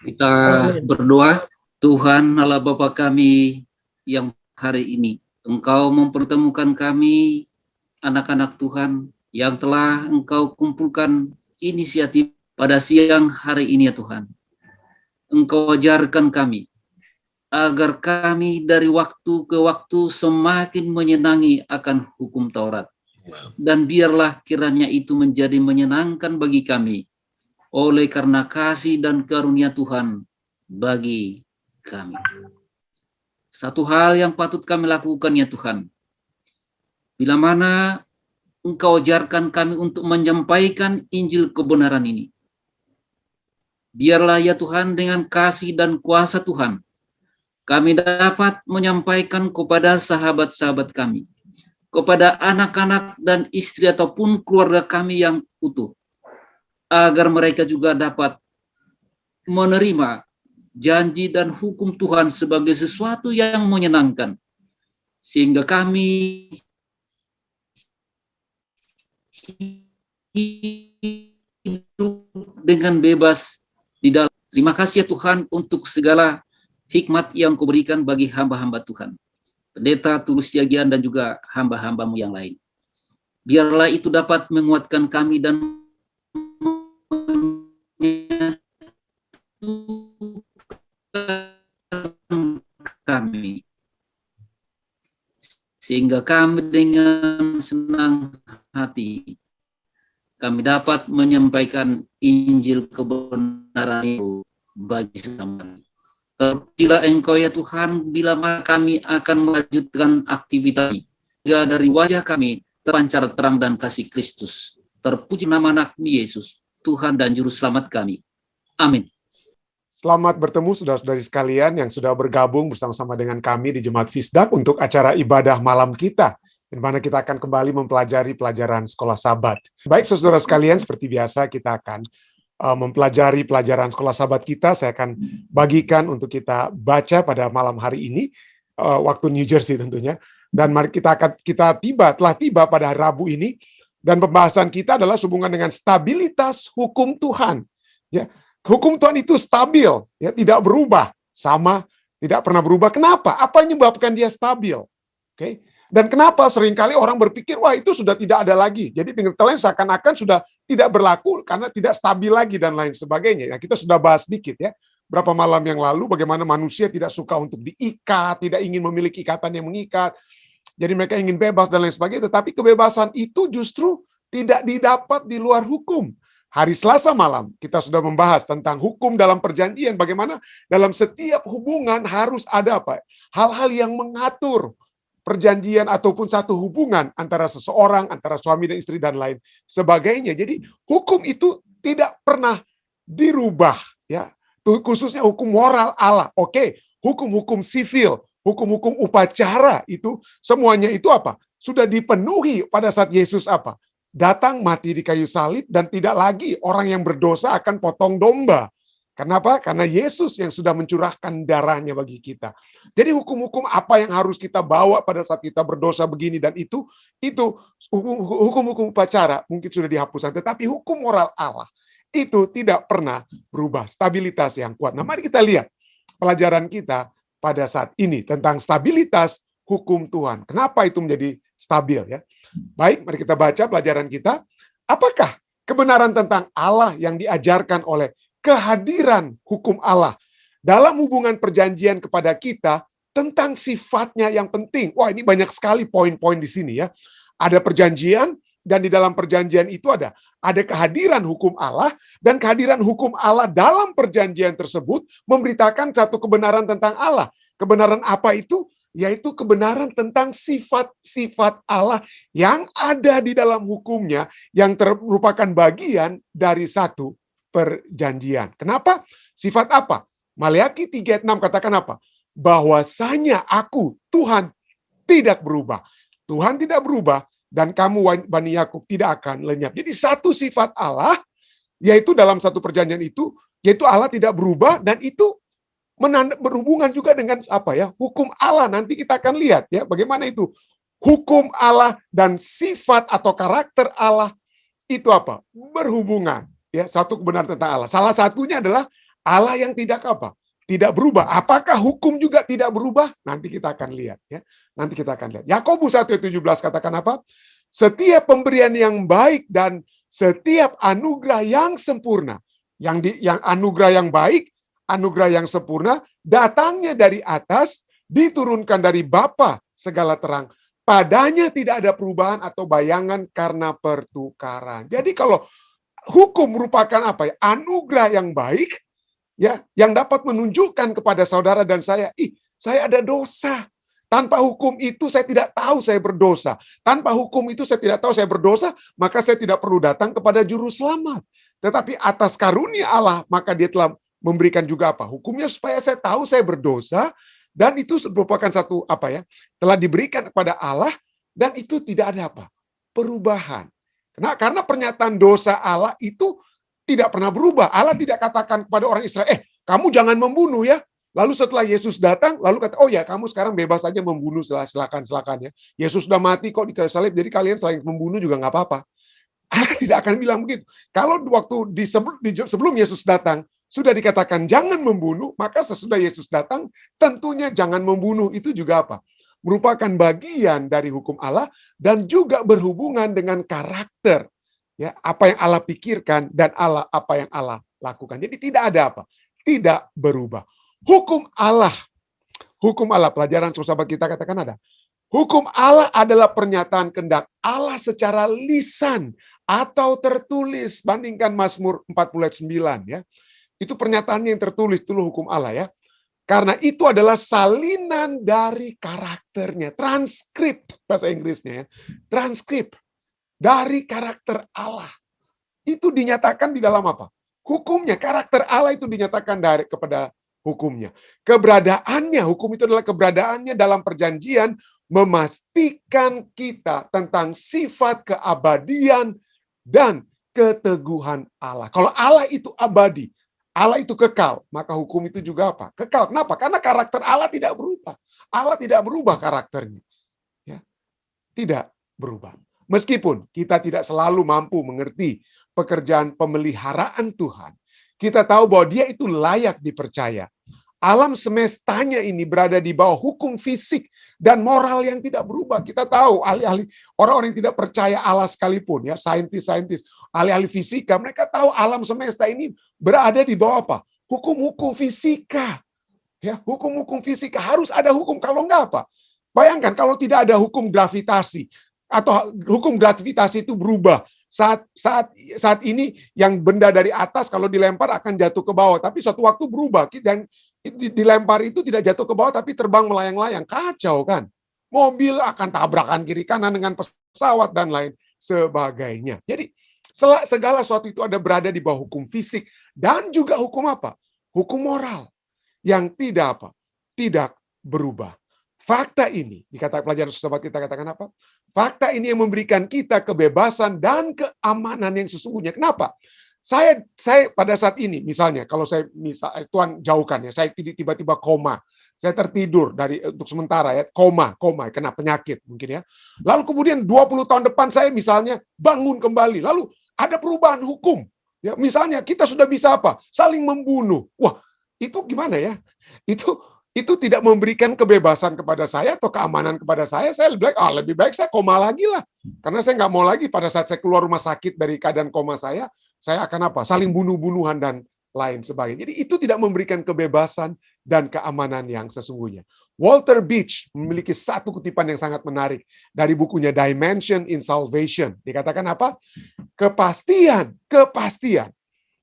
Kita berdoa. Tuhan Allah Bapa kami yang hari ini Engkau mempertemukan kami, anak-anak Tuhan, yang telah Engkau kumpulkan inisiatif pada siang hari ini ya Tuhan. Engkau ajarkan kami, agar kami dari waktu ke waktu semakin menyenangi akan hukum Taurat. Dan biarlah kiranya itu menjadi menyenangkan bagi kami, oleh karena kasih dan karunia Tuhan bagi kami. Satu hal yang patut kami lakukan ya Tuhan, bila mana Engkau ajarkan kami untuk menyampaikan Injil kebenaran ini. Biarlah ya Tuhan dengan kasih dan kuasa Tuhan, kami dapat menyampaikan kepada sahabat-sahabat kami, kepada anak-anak dan istri ataupun keluarga kami yang utuh, agar mereka juga dapat menerima janji dan hukum Tuhan sebagai sesuatu yang menyenangkan, sehingga kami hidup dengan bebas di dalam. Terima kasih ya Tuhan untuk segala hikmat yang Kau berikan bagi hamba-hamba Tuhan, Pendeta Tulus Yagian dan juga hamba-hambamu yang lain. Biarlah itu dapat menguatkan kami dan kami, sehingga kami dengan senang hati kami dapat menyampaikan Injil kebenaran itu bagi sesama. Terpujilah Engkau ya Tuhan, bila mana kami akan melanjutkan aktivitas hingga dari wajah kami terpancar terang dan kasih Kristus. Terpuji nama anak Yesus, Tuhan dan Juru Selamat kami. Amin. Selamat bertemu saudara-saudari sekalian yang sudah bergabung bersama-sama dengan kami di Jemaat Fisdak untuk acara ibadah malam kita, di mana kita akan kembali mempelajari pelajaran sekolah Sabat. Baik saudara sekalian, seperti biasa kita akan mempelajari pelajaran sekolah Sabat kita. Saya akan bagikan untuk kita baca pada malam hari ini, waktu New Jersey tentunya. Dan mari telah tiba pada hari Rabu ini, dan pembahasan kita adalah hubungan dengan stabilitas hukum Tuhan. Ya, hukum Tuhan itu stabil, ya, tidak berubah, sama, tidak pernah berubah. Kenapa? Apa yang menyebabkan dia stabil? Oke. Dan kenapa seringkali orang berpikir, wah itu sudah tidak ada lagi. Jadi dengan kata lain seakan-akan sudah tidak berlaku karena tidak stabil lagi dan lain sebagainya. Nah, kita sudah bahas sedikit ya, berapa malam yang lalu bagaimana manusia tidak suka untuk diikat, tidak ingin memiliki ikatan yang mengikat. Jadi mereka ingin bebas dan lain sebagainya, tetapi kebebasan itu justru tidak didapat di luar hukum. Hari Selasa malam kita sudah membahas tentang hukum dalam perjanjian, bagaimana dalam setiap hubungan harus ada apa? Hal-hal yang mengatur perjanjian ataupun satu hubungan antara seseorang, antara suami dan istri dan lain sebagainya. Jadi hukum itu tidak pernah dirubah, ya. Khususnya hukum moral Allah. Oke, hukum-hukum sivil, hukum-hukum upacara itu semuanya itu apa? Sudah dipenuhi pada saat Yesus apa? Datang mati di kayu salib dan tidak lagi orang yang berdosa akan potong domba. Kenapa? Karena Yesus yang sudah mencurahkan darahnya bagi kita. Jadi hukum-hukum apa yang harus kita bawa pada saat kita berdosa begini dan itu hukum-hukum upacara mungkin sudah dihapuskan, tetapi hukum moral Allah itu tidak pernah berubah, stabilitas yang kuat. Nah, mari kita lihat pelajaran kita pada saat ini tentang stabilitas hukum Tuhan. Kenapa itu menjadi stabil ya? Baik, mari kita baca pelajaran kita. Apakah kebenaran tentang Allah yang diajarkan oleh kehadiran hukum Allah dalam hubungan perjanjian kepada kita tentang sifatnya yang penting? Wah, ini banyak sekali poin-poin di sini ya. Ada perjanjian dan di dalam perjanjian itu ada kehadiran hukum Allah, dan kehadiran hukum Allah dalam perjanjian tersebut memberitakan satu kebenaran tentang Allah. Kebenaran apa itu? Yaitu kebenaran tentang sifat-sifat Allah yang ada di dalam hukumnya yang merupakan bagian dari satu perjanjian. Kenapa? Sifat apa? Maleakhi 3:6 katakan apa? Bahwasanya aku, Tuhan, tidak berubah. Tuhan tidak berubah dan kamu, Bani Yakub, tidak akan lenyap. Jadi satu sifat Allah, yaitu dalam satu perjanjian itu, yaitu Allah tidak berubah, dan itu berhubungan juga dengan apa ya? Hukum Allah. Nanti kita akan lihat ya bagaimana itu hukum Allah dan sifat atau karakter Allah itu apa? Berhubungan. Ya, satu kebenaran tentang Allah. Salah satunya adalah Allah yang tidak apa? Tidak berubah. Apakah hukum juga tidak berubah? Nanti kita akan lihat ya. Nanti kita akan lihat. Yakobus 1:17 katakan apa? Setiap pemberian yang baik dan setiap anugerah yang sempurna, yang anugerah yang baik, anugerah yang sempurna datangnya dari atas, diturunkan dari Bapa segala terang. Padanya tidak ada perubahan atau bayangan karena pertukaran. Jadi kalau hukum merupakan apa ya? Anugerah yang baik, ya, yang dapat menunjukkan kepada saudara dan saya, saya ada dosa. Tanpa hukum itu saya tidak tahu saya berdosa. Tanpa hukum itu saya tidak tahu saya berdosa, maka saya tidak perlu datang kepada juru selamat. Tetapi atas karunia Allah, maka dia telah memberikan juga apa? Hukumnya supaya saya tahu saya berdosa, dan itu merupakan satu apa ya? Telah diberikan kepada Allah, dan itu tidak ada apa? Perubahan. Karena pernyataan dosa Allah itu tidak pernah berubah. Allah tidak katakan kepada orang Israel, kamu jangan membunuh ya. Lalu setelah Yesus datang, lalu kata, oh ya kamu sekarang bebas saja membunuh, silakan ya. Yesus sudah mati kok di kayu salib, jadi kalian selain membunuh juga nggak apa-apa. Allah tidak akan bilang begitu. Kalau waktu sebelum Yesus datang, sudah dikatakan jangan membunuh, maka sesudah Yesus datang, tentunya jangan membunuh. Itu juga apa? Merupakan bagian dari hukum Allah, dan juga berhubungan dengan karakter. Ya, apa yang Allah pikirkan dan apa yang Allah lakukan. Jadi tidak ada apa? Tidak berubah. Hukum Allah, pelajaran sahabat kita katakan ada. Hukum Allah adalah pernyataan kehendak Allah secara lisan atau tertulis. Bandingkan Mazmur 40 ayat 9 ya. Itu pernyataannya yang tertulis, itu hukum Allah ya. Karena itu adalah salinan dari karakternya, transkrip bahasa Inggrisnya ya. Transkrip dari karakter Allah. Itu dinyatakan di dalam apa? Hukumnya, karakter Allah itu dinyatakan kepada hukumnya. Keberadaannya, hukum itu adalah keberadaannya dalam perjanjian, memastikan kita tentang sifat keabadian dan keteguhan Allah. Kalau Allah itu abadi, Allah itu kekal, maka hukum itu juga apa? Kekal. Kenapa? Karena karakter Allah tidak berubah. Allah tidak berubah karakternya. Ya. Tidak berubah. Meskipun kita tidak selalu mampu mengerti pekerjaan pemeliharaan Tuhan, kita tahu bahwa dia itu layak dipercaya. Alam semestanya ini berada di bawah hukum fisik dan moral yang tidak berubah. Kita tahu ahli-ahli, orang-orang yang tidak percaya Allah sekalipun, ya, saintis-saintis, ahli-ahli fisika, mereka tahu alam semesta ini berada di bawah apa? Hukum-hukum fisika. Ya, hukum-hukum fisika, harus ada hukum, kalau enggak apa? Bayangkan kalau tidak ada hukum gravitasi, atau hukum gravitasi itu berubah. Saat ini yang benda dari atas kalau dilempar akan jatuh ke bawah, tapi suatu waktu berubah dan dilempar itu tidak jatuh ke bawah tapi terbang melayang-layang. Kacau kan? Mobil akan tabrakan kiri kanan dengan pesawat dan lain sebagainya. Jadi segala sesuatu itu ada berada di bawah hukum fisik dan juga hukum apa? Hukum moral yang tidak apa? Tidak berubah. Fakta ini, dikatakan pelajaran sahabat kita katakan apa? Fakta ini yang memberikan kita kebebasan dan keamanan yang sesungguhnya. Kenapa? Saya pada saat ini, misalnya, kalau Tuhan jauhkan ya, saya tiba-tiba koma, saya tertidur untuk sementara ya, koma, kena penyakit mungkin ya. Lalu kemudian 20 tahun depan saya misalnya bangun kembali, lalu ada perubahan hukum. Ya, misalnya kita sudah bisa apa? Saling membunuh. Wah, itu gimana ya? Itu tidak memberikan kebebasan kepada saya atau keamanan kepada saya lebih baik saya koma lagi lah. Karena saya nggak mau lagi pada saat saya keluar rumah sakit dari keadaan koma saya akan apa? Saling bunuh-bunuhan dan lain sebagainya. Jadi itu tidak memberikan kebebasan dan keamanan yang sesungguhnya. Walter Beach memiliki satu kutipan yang sangat menarik dari bukunya Dimension in Salvation. Dikatakan apa? Kepastian,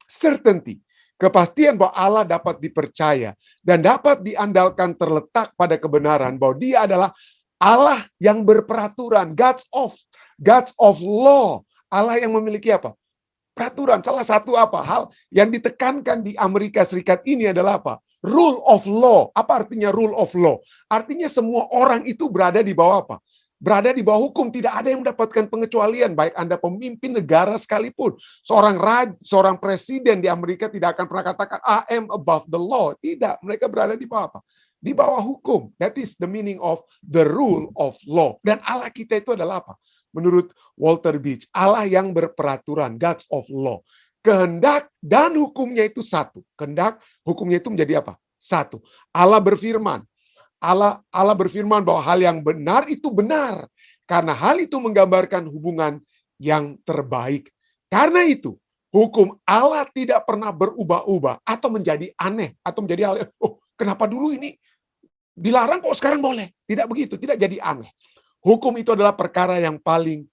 certainty. Kepastian bahwa Allah dapat dipercaya dan dapat diandalkan terletak pada kebenaran bahwa dia adalah Allah yang berperaturan, Gods of law. Allah yang memiliki apa? Peraturan. Salah satu hal yang ditekankan di Amerika Serikat ini adalah apa? Rule of law. Apa artinya rule of law? Artinya semua orang itu berada di bawah apa? Berada di bawah hukum, tidak ada yang mendapatkan pengecualian, baik Anda pemimpin negara sekalipun. Seorang presiden di Amerika tidak akan pernah katakan, I am above the law. Tidak, mereka berada di bawah apa? Di bawah hukum. That is the meaning of the rule of law. Dan Allah kita itu adalah apa? Menurut Walter Beach, Allah yang berperaturan, Gods of law. kehendak dan hukumnya itu satu. Kehendak, hukumnya itu menjadi apa? Satu. Allah berfirman. Allah berfirman bahwa hal yang benar itu benar. Karena hal itu menggambarkan hubungan yang terbaik. Karena itu, hukum Allah tidak pernah berubah-ubah atau menjadi aneh. Atau menjadi hal, oh kenapa dulu ini dilarang kok sekarang boleh? Tidak begitu, tidak jadi aneh. Hukum itu adalah perkara yang paling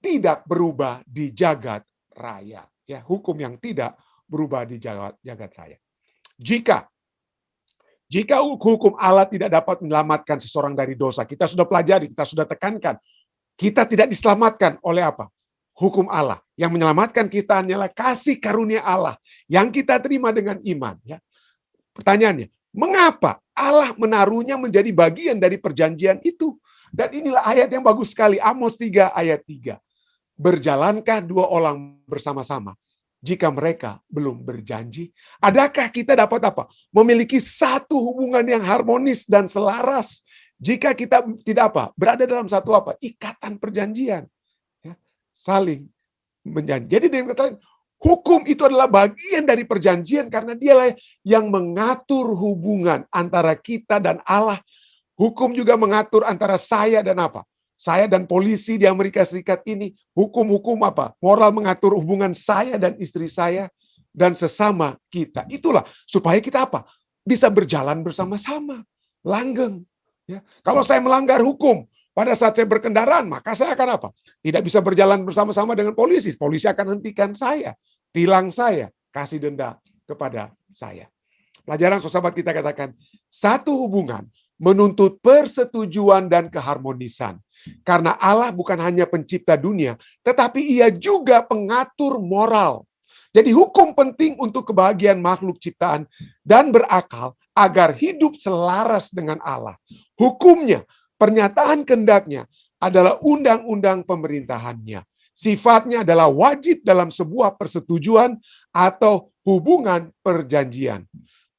tidak berubah di jagat raya. Ya, hukum yang tidak berubah di jagat raya. Jika hukum Allah tidak dapat menyelamatkan seseorang dari dosa, kita sudah pelajari, kita sudah tekankan, kita tidak diselamatkan oleh apa? Hukum Allah. Yang menyelamatkan kita hanyalah kasih karunia Allah yang kita terima dengan iman. Ya. Pertanyaannya, mengapa Allah menaruhnya menjadi bagian dari perjanjian itu? Dan inilah ayat yang bagus sekali, Amos 3 ayat 3. Berjalankah dua orang bersama-sama jika mereka belum berjanji? Adakah kita dapat apa? Memiliki satu hubungan yang harmonis dan selaras jika kita tidak apa? Berada dalam satu apa? Ikatan perjanjian. Ya, saling menjanji. Jadi dengan kata lain, hukum itu adalah bagian dari perjanjian karena dialah yang mengatur hubungan antara kita dan Allah. Hukum juga mengatur antara saya dan apa? Saya dan polisi di Amerika Serikat ini, hukum-hukum apa? Moral mengatur hubungan saya dan istri saya dan sesama kita. Itulah supaya kita apa? Bisa berjalan bersama-sama, langgeng. Ya. Kalau saya melanggar hukum pada saat saya berkendaraan, maka saya akan apa? Tidak bisa berjalan bersama-sama dengan polisi. Polisi akan hentikan saya, tilang saya, kasih denda kepada saya. Pelajaran sahabat kita katakan, satu hubungan menuntut persetujuan dan keharmonisan. Karena Allah bukan hanya pencipta dunia, tetapi ia juga pengatur moral. Jadi hukum penting untuk kebahagiaan makhluk ciptaan dan berakal agar hidup selaras dengan Allah. Hukumnya, pernyataan kehendaknya adalah undang-undang pemerintahannya. Sifatnya adalah wajib dalam sebuah persetujuan atau hubungan perjanjian.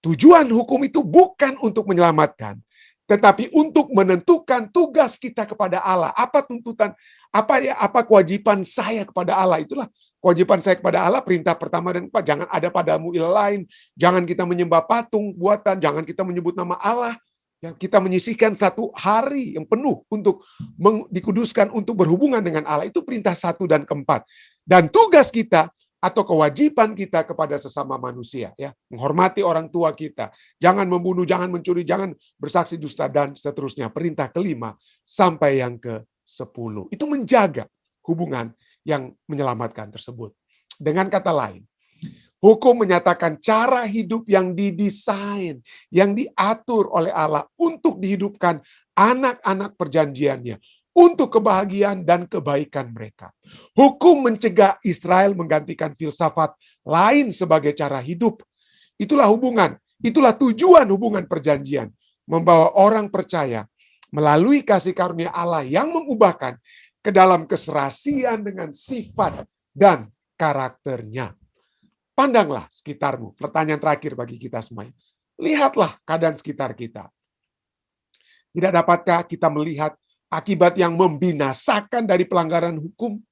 Tujuan hukum itu bukan untuk menyelamatkan, tetapi untuk menentukan tugas kita kepada Allah. Apa tuntutan, apa kewajiban saya kepada Allah? Itulah kewajiban saya kepada Allah, perintah pertama dan keempat. Jangan ada padamu ilah lain, jangan kita menyembah patung buatan, jangan kita menyebut nama Allah. Ya, kita menyisihkan satu hari yang penuh untuk dikuduskan untuk berhubungan dengan Allah. Itu perintah 1 dan keempat. Dan tugas kita atau kewajiban kita kepada sesama manusia, ya, menghormati orang tua kita, jangan membunuh, jangan mencuri, jangan bersaksi dusta dan seterusnya. Perintah kelima sampai yang ke-10 itu menjaga hubungan yang menyelamatkan tersebut. Dengan kata lain, hukum menyatakan cara hidup yang didesain, yang diatur oleh Allah untuk dihidupkan anak-anak perjanjiannya, untuk kebahagiaan dan kebaikan mereka. Hukum mencegah Israel menggantikan filsafat lain sebagai cara hidup. Itulah hubungan, itulah tujuan hubungan perjanjian. Membawa orang percaya melalui kasih karunia Allah yang mengubahkan ke dalam keserasian dengan sifat dan karakternya. Pandanglah sekitarmu. Pertanyaan terakhir bagi kita semuanya. Lihatlah keadaan sekitar kita. Tidak dapatkah kita melihat akibat yang membinasakan dari pelanggaran hukum?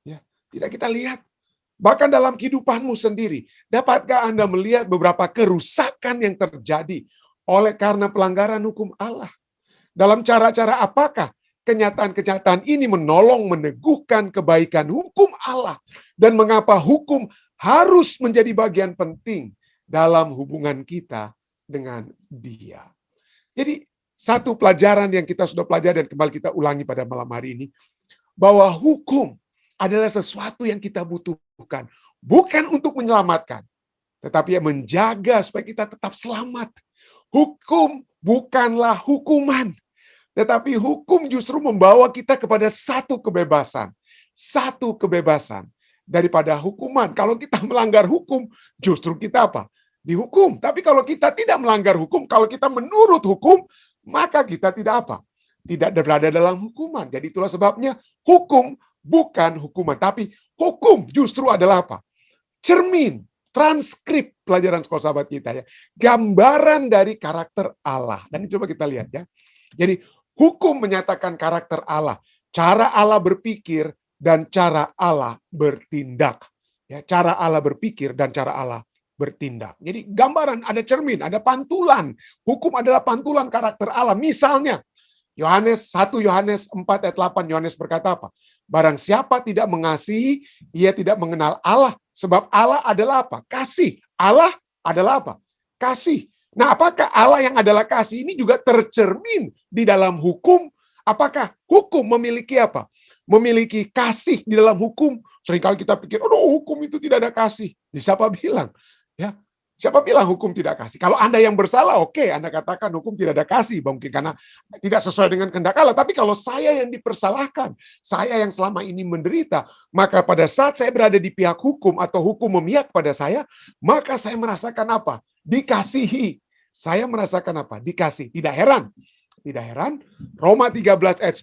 Ya, tidak kita lihat. Bahkan dalam kehidupanmu sendiri, dapatkah Anda melihat beberapa kerusakan yang terjadi oleh karena pelanggaran hukum Allah? Dalam cara-cara apakah kenyataan-kenyataan ini menolong meneguhkan kebaikan hukum Allah? Dan mengapa hukum harus menjadi bagian penting dalam hubungan kita dengan Dia? Jadi, satu pelajaran yang kita sudah pelajari dan kembali kita ulangi pada malam hari ini, bahwa hukum adalah sesuatu yang kita butuhkan. Bukan untuk menyelamatkan, tetapi menjaga supaya kita tetap selamat. Hukum bukanlah hukuman, tetapi hukum justru membawa kita kepada satu kebebasan. Satu kebebasan daripada hukuman. Kalau kita melanggar hukum, justru kita apa? Dihukum. Tapi kalau kita tidak melanggar hukum, kalau kita menurut hukum, maka kita tidak apa? Tidak berada dalam hukuman. Jadi itulah sebabnya hukum bukan hukuman. Tapi hukum justru adalah apa? Cermin, transkrip pelajaran sekolah sahabat kita, ya. Gambaran dari karakter Allah. Dan coba kita lihat, ya. Jadi hukum menyatakan karakter Allah. Cara Allah berpikir dan cara Allah bertindak. Ya, cara Allah berpikir dan cara Allah bertindak. Jadi gambaran, ada cermin, ada pantulan. Hukum adalah pantulan karakter Allah. Misalnya, 1 Yohanes 4 ayat 8, Yohanes berkata apa? Barang siapa tidak mengasihi, ia tidak mengenal Allah. Sebab Allah adalah apa? Kasih. Allah adalah apa? Kasih. Nah, apakah Allah yang adalah kasih ini juga tercermin di dalam hukum? Apakah hukum memiliki apa? Memiliki kasih di dalam hukum? Seringkali kita pikir, aduh, hukum itu tidak ada kasih. Siapa bilang? Ya, siapa bilang hukum tidak kasih? Kalau Anda yang bersalah, oke, Anda katakan hukum tidak ada kasih, mungkin karena tidak sesuai dengan kehendak Allah. Tapi kalau saya yang dipersalahkan, saya yang selama ini menderita, maka pada saat saya berada di pihak hukum atau hukum memihak pada saya, maka saya merasakan apa? Dikasihi. Saya merasakan apa? Dikasih. Tidak heran. Tidak heran. Roma 13 ayat 10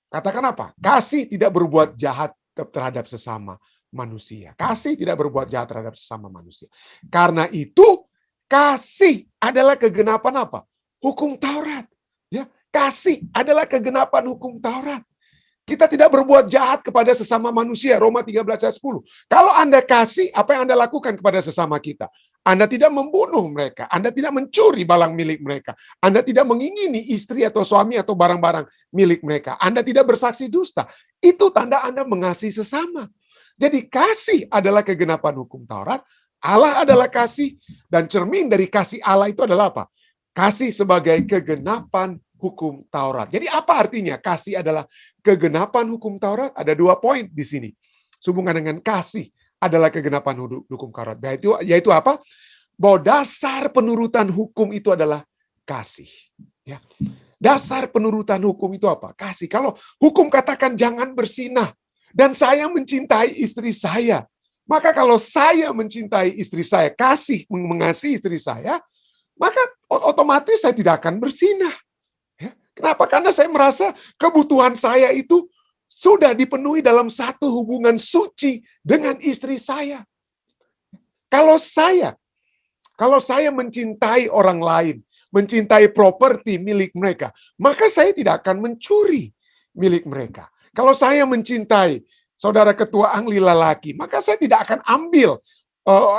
katakan apa? Kasih tidak berbuat jahat terhadap sesama manusia. Kasih tidak berbuat jahat terhadap sesama manusia. Karena itu, kasih adalah kegenapan apa? Hukum Taurat. Ya, kasih adalah kegenapan hukum Taurat. Kita tidak berbuat jahat kepada sesama manusia. Roma 13 ayat 10. Kalau Anda kasih, apa yang Anda lakukan kepada sesama kita? Anda tidak membunuh mereka. Anda tidak mencuri barang milik mereka. Anda tidak mengingini istri atau suami atau barang-barang milik mereka. Anda tidak bersaksi dusta. Itu tanda Anda mengasihi sesama. Jadi kasih adalah kegenapan hukum Taurat. Allah adalah kasih. Dan cermin dari kasih Allah itu adalah apa? Kasih sebagai kegenapan hukum Taurat. Jadi apa artinya kasih adalah kegenapan hukum Taurat? Ada 2 poin di sini. Sehubungan dengan kasih adalah kegenapan hukum Taurat. Yaitu apa? Bahwa dasar penurutan hukum itu adalah kasih. Ya. Dasar penurutan hukum itu apa? Kasih. Kalau hukum katakan jangan bersinah, dan saya mencintai istri saya, maka kalau saya mencintai istri saya, mengasihi istri saya, maka otomatis saya tidak akan bersinah. Kenapa? Karena saya merasa kebutuhan saya itu sudah dipenuhi dalam satu hubungan suci dengan istri saya. Kalau saya mencintai orang lain, mencintai properti milik mereka, maka saya tidak akan mencuri milik mereka. Kalau saya mencintai saudara ketua angli lelaki, maka saya tidak akan ambil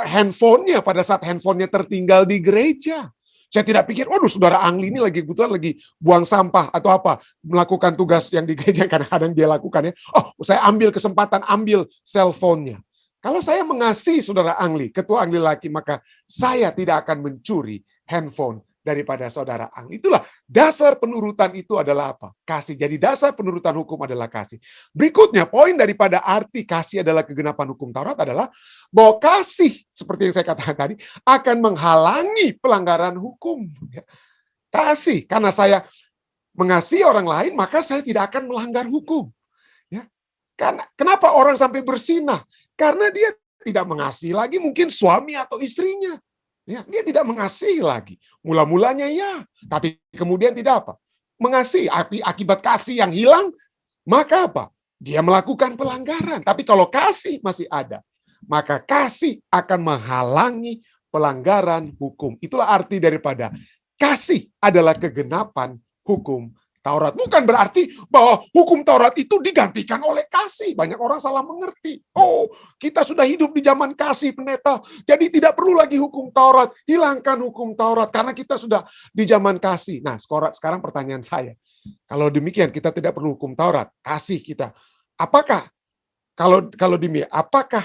handphonenya pada saat handphonenya tertinggal di gereja. Saya tidak pikir, waduh saudara angli ini lagi buang sampah atau apa, melakukan tugas yang di gereja kadang-kadang dia lakukan ya. Oh, saya ambil kesempatan ambil cellphone-nya. Kalau saya mengasihi saudara angli, ketua angli laki, maka saya tidak akan mencuri handphone daripada saudara angli. Itulah dasar penurutan itu adalah apa? Kasih. Jadi dasar penurutan hukum adalah kasih. Berikutnya, poin daripada arti kasih adalah kegenapan hukum Taurat adalah bahwa kasih, seperti yang saya katakan tadi, akan menghalangi pelanggaran hukum. Kasih, karena saya mengasihi orang lain, maka saya tidak akan melanggar hukum. Ya. Kenapa orang sampai bersinah? Karena dia tidak mengasihi lagi mungkin suami atau istrinya. Ya, dia tidak mengasihi lagi. Mula-mulanya ya, tapi kemudian tidak apa? Mengasihi. Akibat kasih yang hilang, maka apa? Dia melakukan pelanggaran. Tapi kalau kasih masih ada, maka kasih akan menghalangi pelanggaran hukum. Itulah arti daripada kasih adalah kegenapan hukum Taurat. Bukan berarti bahwa hukum Taurat itu digantikan oleh kasih. Banyak orang salah mengerti. Oh, kita sudah hidup di zaman kasih, pendeta. Jadi tidak perlu lagi hukum Taurat. Hilangkan hukum Taurat karena kita sudah di zaman kasih. Nah, sekarang pertanyaan saya. Kalau demikian kita tidak perlu hukum Taurat, kasih kita. Apakah kalau demikian, apa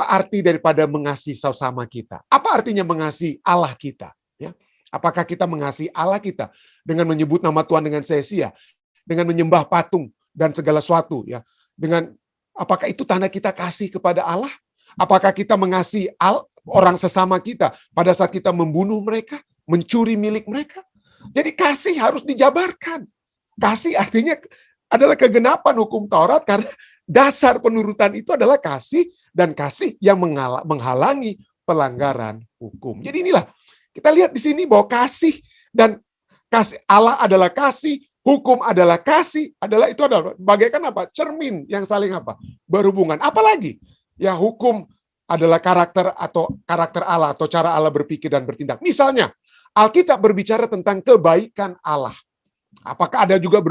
arti daripada mengasihi sesama kita? Apa artinya mengasihi Allah kita? Ya. Apakah kita mengasihi Allah kita dengan menyebut nama Tuhan dengan sia-sia, dengan menyembah patung dan segala sesuatu, ya? Apakah itu tanda kita kasih kepada Allah? Apakah kita mengasihi orang sesama kita pada saat kita membunuh mereka, mencuri milik mereka? Jadi kasih harus dijabarkan. Kasih artinya adalah kegenapan hukum Taurat karena dasar penurutan itu adalah kasih dan kasih yang menghalangi pelanggaran hukum. Jadi inilah kita lihat di sini bahwa kasih dan kasih Allah adalah kasih, hukum adalah kasih, itu adalah bagaikan apa? Cermin yang saling apa? Berhubungan. Apalagi ya hukum adalah karakter Allah atau cara Allah berpikir dan bertindak. Misalnya, Alkitab berbicara tentang kebaikan Allah. Apakah ada juga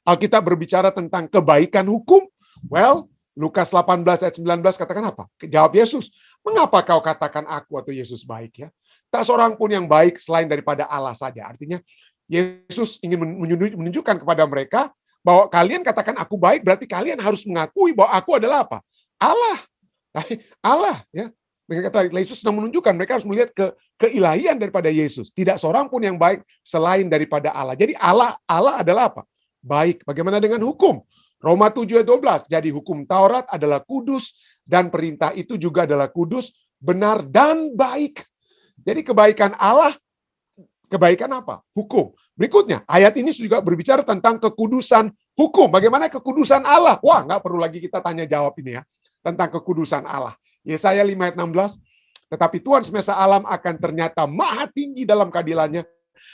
Alkitab berbicara tentang kebaikan hukum? Well, Lukas 18 ayat 19 katakan apa? Jawab Yesus, mengapa kau katakan aku atau Yesus baik ya? Tak seorang pun yang baik selain daripada Allah saja. Artinya Yesus ingin menunjukkan kepada mereka bahwa kalian katakan aku baik, berarti kalian harus mengakui bahwa aku adalah apa? Allah. Allah ya. Dengan kata Yesus sedang menunjukkan mereka harus melihat keilahian daripada Yesus. Tidak seorang pun yang baik selain daripada Allah. Jadi Allah adalah apa? Baik. Bagaimana dengan hukum? Roma 7 ayat 12. Jadi hukum Taurat adalah kudus dan perintah itu juga adalah kudus, benar dan baik. Jadi kebaikan Allah, kebaikan apa? Hukum. Berikutnya, ayat ini juga berbicara tentang kekudusan hukum. Bagaimana kekudusan Allah? Wah, nggak perlu lagi kita tanya jawab ini ya. Tentang kekudusan Allah. Yesaya 5 ayat 16, tetapi Tuhan semesta alam akan ternyata maha tinggi dalam keadilannya,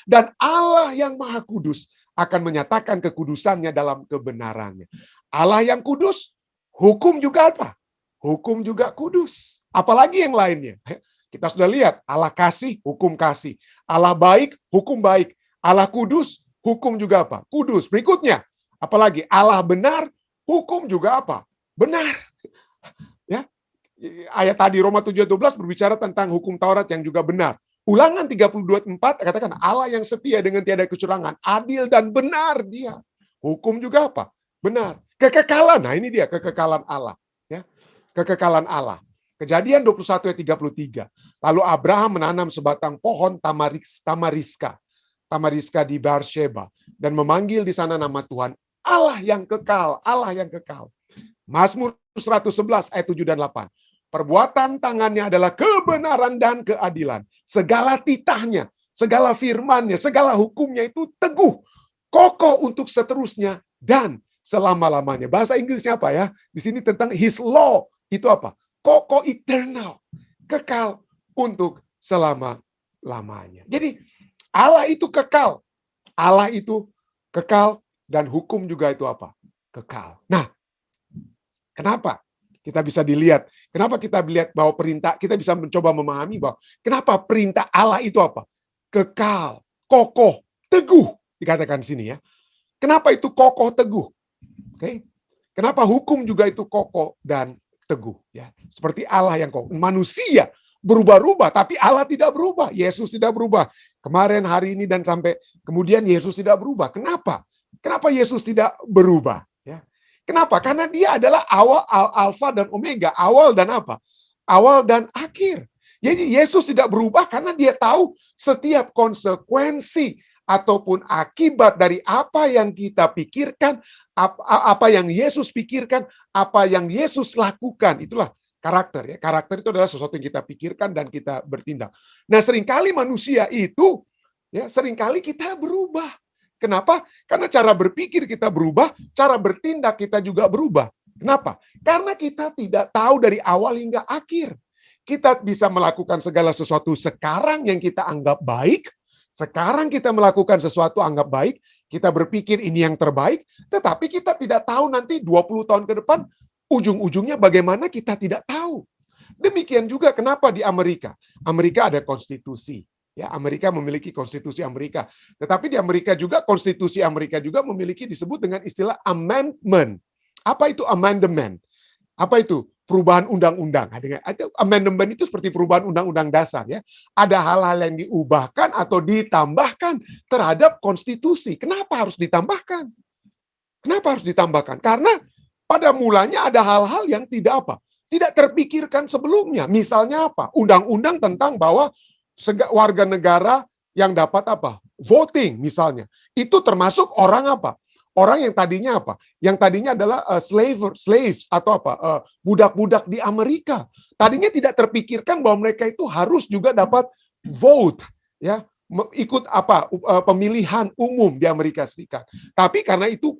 dan Allah yang maha kudus akan menyatakan kekudusannya dalam kebenarannya. Allah yang kudus, hukum juga apa? Hukum juga kudus. Apalagi yang lainnya. Kita sudah lihat, Allah kasih, hukum kasih. Allah baik, hukum baik. Allah kudus, hukum juga apa? Kudus. Berikutnya, apalagi Allah benar, hukum juga apa? Benar. Ya. Ayat tadi Roma 7:12 berbicara tentang hukum Taurat yang juga benar. Ulangan 32:4 katakan Allah yang setia dengan tiada kecurangan, adil dan benar dia. Hukum juga apa? Benar. Kekekalan. Nah, ini dia kekekalan Allah, ya. Kekekalan Allah. Kejadian 21 ayat 33. Lalu Abraham menanam sebatang pohon tamariska di Beersheba dan memanggil di sana nama Tuhan, Allah yang kekal, Allah yang kekal. Mazmur 111 ayat 7 dan 8. Perbuatan tangannya adalah kebenaran dan keadilan. Segala titahnya, segala firmannya, segala hukumnya itu teguh, kokoh untuk seterusnya dan selama-lamanya. Bahasa Inggrisnya apa ya? Di sini tentang his law. Itu apa? Kokoh, eternal, kekal untuk selama-lamanya. Jadi Allah itu kekal. Allah itu kekal dan hukum juga itu apa? Kekal. Nah, kenapa? Kita bisa dilihat. Kenapa kita lihat bahwa perintah, kita bisa mencoba memahami bahwa kenapa perintah Allah itu apa? Kekal, kokoh, teguh. Dikatakan di sini ya. Kenapa itu kokoh, teguh? Oke. Kenapa hukum juga itu kokoh dan teguh? Ya. Seperti Allah yang kokoh. Manusia berubah-ubah, tapi Allah tidak berubah. Yesus tidak berubah. Kemarin, hari ini, dan sampai kemudian Yesus tidak berubah. Kenapa? Kenapa Yesus tidak berubah? Kenapa? Karena dia adalah awal, alfa dan omega. Awal dan apa? Awal dan akhir. Jadi Yesus tidak berubah karena dia tahu setiap konsekuensi ataupun akibat dari apa yang kita pikirkan, apa yang Yesus pikirkan, apa yang Yesus lakukan. Itulah karakter. Ya. Karakter itu adalah sesuatu yang kita pikirkan dan kita bertindak. Nah, seringkali manusia itu, ya, seringkali kita berubah. Kenapa? Karena cara berpikir kita berubah, cara bertindak kita juga berubah. Kenapa? Karena kita tidak tahu dari awal hingga akhir. Kita bisa melakukan segala sesuatu sekarang yang kita anggap baik. Sekarang kita melakukan sesuatu anggap baik. Kita berpikir ini yang terbaik. Tetapi kita tidak tahu nanti 20 tahun ke depan, ujung-ujungnya bagaimana kita tidak tahu. Demikian juga kenapa di Amerika. Amerika ada konstitusi. Ya, Amerika memiliki konstitusi Amerika. Tetapi di Amerika juga, konstitusi Amerika juga memiliki disebut dengan istilah amendment. Apa itu amendment? Apa itu? Perubahan undang-undang. Amendment itu seperti perubahan undang-undang dasar. Ya. Ada hal-hal yang diubahkan atau ditambahkan terhadap konstitusi. Kenapa harus ditambahkan? Kenapa harus ditambahkan? Karena pada mulanya ada hal-hal yang tidak apa? Tidak terpikirkan sebelumnya. Misalnya apa? Undang-undang tentang bahwa warga negara yang dapat apa? Voting misalnya. Itu termasuk orang apa? Orang yang tadinya apa? Yang tadinya adalah slaves atau apa? Budak-budak di Amerika. Tadinya tidak terpikirkan bahwa mereka itu harus juga dapat vote, ya, ikut apa? Pemilihan umum di Amerika Serikat. Tapi karena itu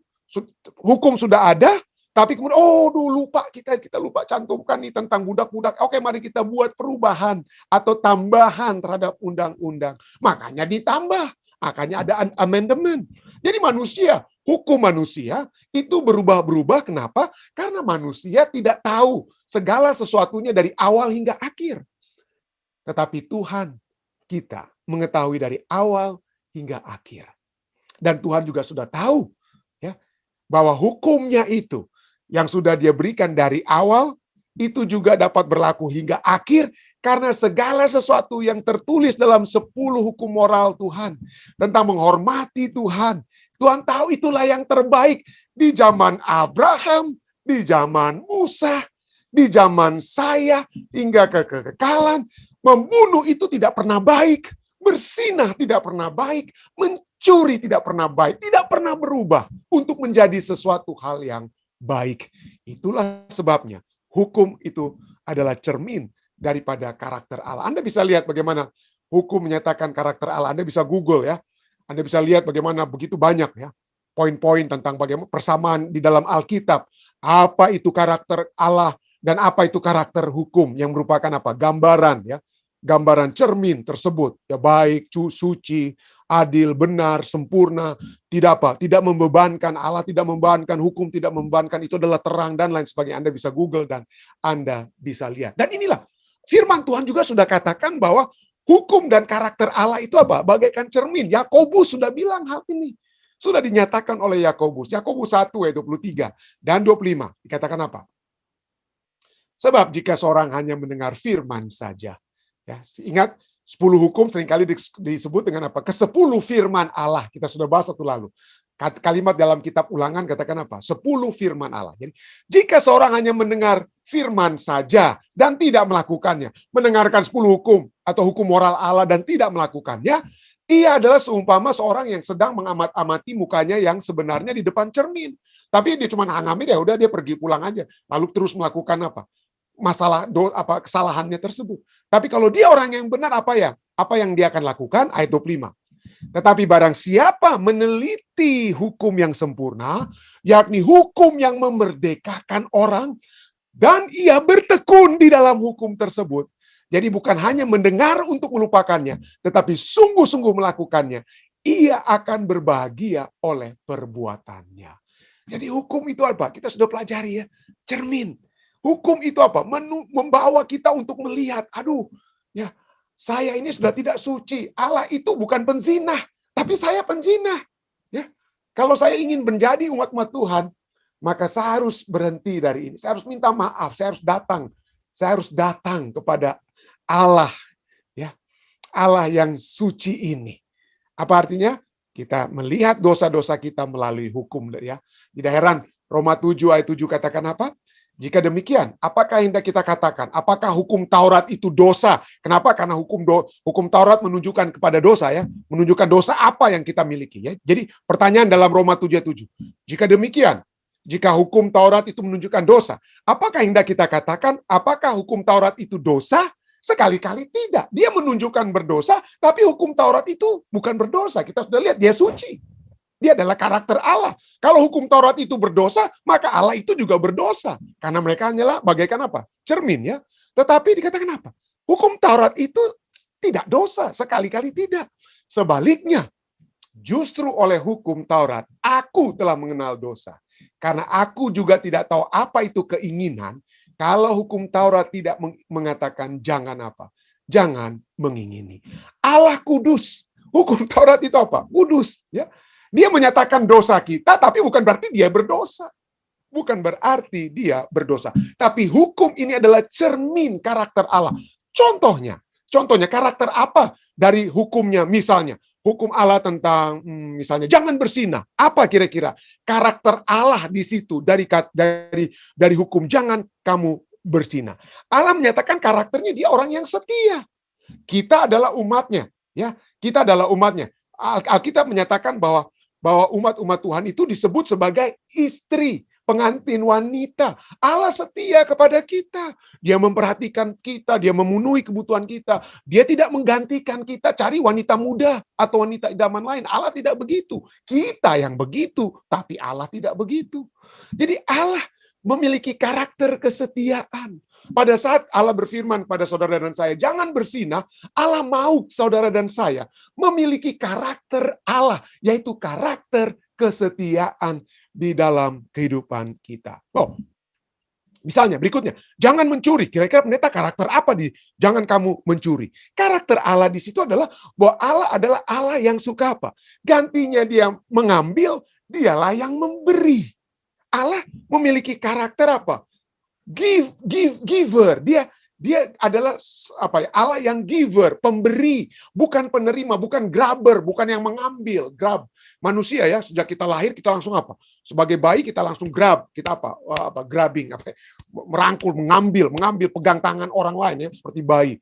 hukum sudah ada, tapi kemudian, lupa kita lupa cantumkan nih tentang budak-budak. Oke, mari kita buat perubahan atau tambahan terhadap undang-undang. Makanya ditambah, makanya ada amendment. Jadi manusia, hukum manusia itu berubah-berubah. Kenapa? Karena manusia tidak tahu segala sesuatunya dari awal hingga akhir. Tetapi Tuhan kita mengetahui dari awal hingga akhir. Dan Tuhan juga sudah tahu ya bahwa hukumnya itu yang sudah Dia berikan dari awal, itu juga dapat berlaku hingga akhir, karena segala sesuatu yang tertulis dalam 10 hukum moral Tuhan, tentang menghormati Tuhan, Tuhan tahu itulah yang terbaik di zaman Abraham, di zaman Musa, di zaman saya, hingga kekekalan. Membunuh itu tidak pernah baik, bersinah tidak pernah baik, mencuri tidak pernah baik, tidak pernah berubah untuk menjadi sesuatu hal yang baik. Itulah sebabnya hukum itu adalah cermin daripada karakter Allah. Anda bisa lihat bagaimana hukum menyatakan karakter Allah. Anda bisa Google ya. Anda bisa lihat bagaimana begitu banyak ya poin-poin tentang bagaimana persamaan di dalam Alkitab. Apa itu karakter Allah dan apa itu karakter hukum yang merupakan apa? Gambaran ya. Gambaran cermin tersebut. Ya, baik, suci, adil, benar, sempurna, tidak apa? Tidak membebankan, Allah tidak membebankan, hukum tidak membebankan, itu adalah terang dan lain sebagainya. Anda bisa Google dan Anda bisa lihat. Dan inilah firman Tuhan juga sudah katakan bahwa hukum dan karakter Allah itu apa? Bagaikan cermin. Yakobus sudah bilang hal ini. Sudah dinyatakan oleh Yakobus. Yakobus 1 ayat 23 dan 25. Dikatakan apa? Sebab jika seorang hanya mendengar firman saja. Ya, ingat 10 hukum seringkali disebut dengan apa? Ke-10 firman Allah. Kita sudah bahas waktu lalu. Kalimat dalam kitab Ulangan katakan apa? 10 firman Allah. Jadi, jika seorang hanya mendengar firman saja dan tidak melakukannya, mendengarkan 10 hukum atau hukum moral Allah dan tidak melakukannya, ia adalah seumpama seorang yang sedang mengamat-amati mukanya yang sebenarnya di depan cermin. Tapi dia cuma ngamit, ya udah dia pergi pulang aja. Lalu terus melakukan apa? Kesalahannya tersebut. Tapi kalau dia orang yang benar, apa yang dia akan lakukan? Ayat 25. Tetapi barang siapa meneliti hukum yang sempurna, yakni hukum yang memerdekakan orang, dan ia bertekun di dalam hukum tersebut. Jadi bukan hanya mendengar untuk melupakannya, tetapi sungguh-sungguh melakukannya, ia akan berbahagia oleh perbuatannya. Jadi hukum itu apa? Kita sudah pelajari ya, cermin. Hukum itu apa? Membawa kita untuk melihat, aduh, ya, saya ini sudah tidak suci. Allah itu bukan penzina, tapi saya penzina. Ya, kalau saya ingin menjadi umat Tuhan, maka saya harus berhenti dari ini. Saya harus minta maaf. Saya harus datang kepada Allah, ya, Allah yang suci ini. Apa artinya? Kita melihat dosa-dosa kita melalui hukum, ya. Tidak heran Roma 7 ayat 7 katakan apa? Jika demikian, apakah hendak kita katakan? Apakah hukum Taurat itu dosa? Kenapa? Karena hukum Taurat menunjukkan kepada dosa, ya, menunjukkan dosa apa yang kita miliki, ya. Jadi pertanyaan dalam Roma 7:7. Jika demikian, jika hukum Taurat itu menunjukkan dosa, apakah hendak kita katakan? Apakah hukum Taurat itu dosa? Sekali-kali tidak. Dia menunjukkan berdosa, tapi hukum Taurat itu bukan berdosa. Kita sudah lihat dia suci. Dia adalah karakter Allah. Kalau hukum Taurat itu berdosa, maka Allah itu juga berdosa. Karena mereka hanyalah bagaikan apa? Cermin, ya. Tetapi dikatakan apa? Hukum Taurat itu tidak dosa. Sekali-kali tidak. Sebaliknya, justru oleh hukum Taurat, aku telah mengenal dosa. Karena aku juga tidak tahu apa itu keinginan, kalau hukum Taurat tidak mengatakan jangan apa? Jangan mengingini. Allah kudus. Hukum Taurat itu apa? Kudus, ya. Dia menyatakan dosa kita, tapi bukan berarti dia berdosa. Bukan berarti dia berdosa. Tapi hukum ini adalah cermin karakter Allah. Contohnya karakter apa dari hukumnya? Misalnya, hukum Allah tentang, misalnya, jangan bersinah. Apa kira-kira karakter Allah di situ dari hukum jangan kamu bersinah? Allah menyatakan karakternya dia orang yang setia. Kita adalah umatnya, ya. Kita adalah umatnya. Alkitab menyatakan bahwa umat Tuhan itu disebut sebagai istri, pengantin wanita. Allah setia kepada kita. Dia memperhatikan kita, dia memenuhi kebutuhan kita. Dia tidak menggantikan kita cari wanita muda atau wanita idaman lain. Allah tidak begitu. Kita yang begitu, tapi Allah tidak begitu. Jadi Allah memiliki karakter kesetiaan. Pada saat Allah berfirman pada saudara dan saya, jangan bersinah, Allah mau saudara dan saya memiliki karakter Allah, yaitu karakter kesetiaan di dalam kehidupan kita. Oh, misalnya berikutnya, jangan mencuri. Kira-kira pendeta karakter apa di jangan kamu mencuri? Karakter Allah di situ adalah bahwa Allah adalah Allah yang suka apa? Gantinya dia mengambil, dialah yang memberi. Allah memiliki karakter apa? Giver. Dia adalah apa ya? Allah yang giver, pemberi, bukan penerima, bukan grabber, bukan yang mengambil. Grab. Manusia ya, sejak kita lahir kita langsung apa? Sebagai bayi kita langsung grab, kita grabbing, merangkul, mengambil, pegang tangan orang lain ya, seperti bayi.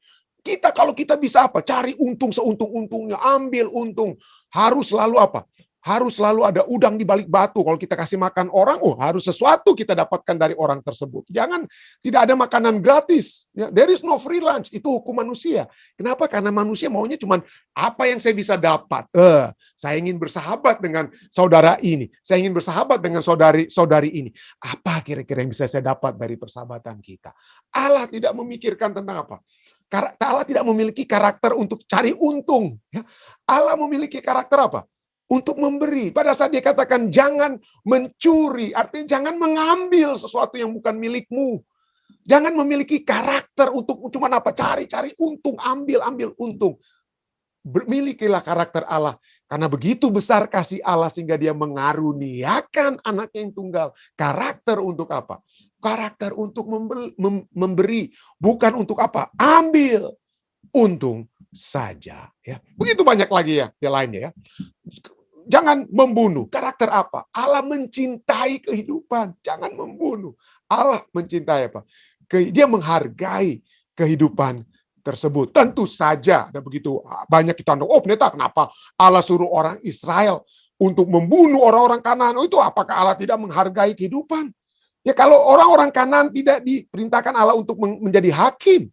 Kalau kita bisa apa? Cari untung seuntung-untungnya, ambil untung. Harus selalu apa? Harus selalu ada udang di balik batu. Kalau kita kasih makan orang, harus sesuatu kita dapatkan dari orang tersebut. Tidak ada makanan gratis. Ya, there is no free lunch. Itu hukum manusia. Kenapa? Karena manusia maunya cuma apa yang saya bisa dapat. Saya ingin bersahabat dengan saudara ini. Saya ingin bersahabat dengan saudari ini. Apa kira-kira yang bisa saya dapat dari persahabatan kita? Allah tidak memikirkan tentang apa. Allah tidak memiliki karakter untuk cari untung. Allah memiliki karakter apa? Untuk memberi. Pada saat dia katakan jangan mencuri, artinya jangan mengambil sesuatu yang bukan milikmu. Jangan memiliki karakter untuk cuma apa? Cari untung, ambil untung. Milikilah karakter Allah. Karena begitu besar kasih Allah sehingga dia mengaruniakan anaknya yang tunggal. Karakter untuk apa? Karakter untuk memberi. Bukan untuk apa? Ambil untung saja. Ya. Begitu banyak lagi ya lainnya ya. Jangan membunuh. Karakter apa? Allah mencintai kehidupan. Jangan membunuh. Allah mencintai apa? Dia menghargai kehidupan tersebut. Tentu saja ada begitu banyak kita pendeta, kenapa Allah suruh orang Israel untuk membunuh orang-orang Kanaan? Itu apakah Allah tidak menghargai kehidupan? Ya kalau orang-orang Kanaan tidak diperintahkan Allah untuk menjadi hakim.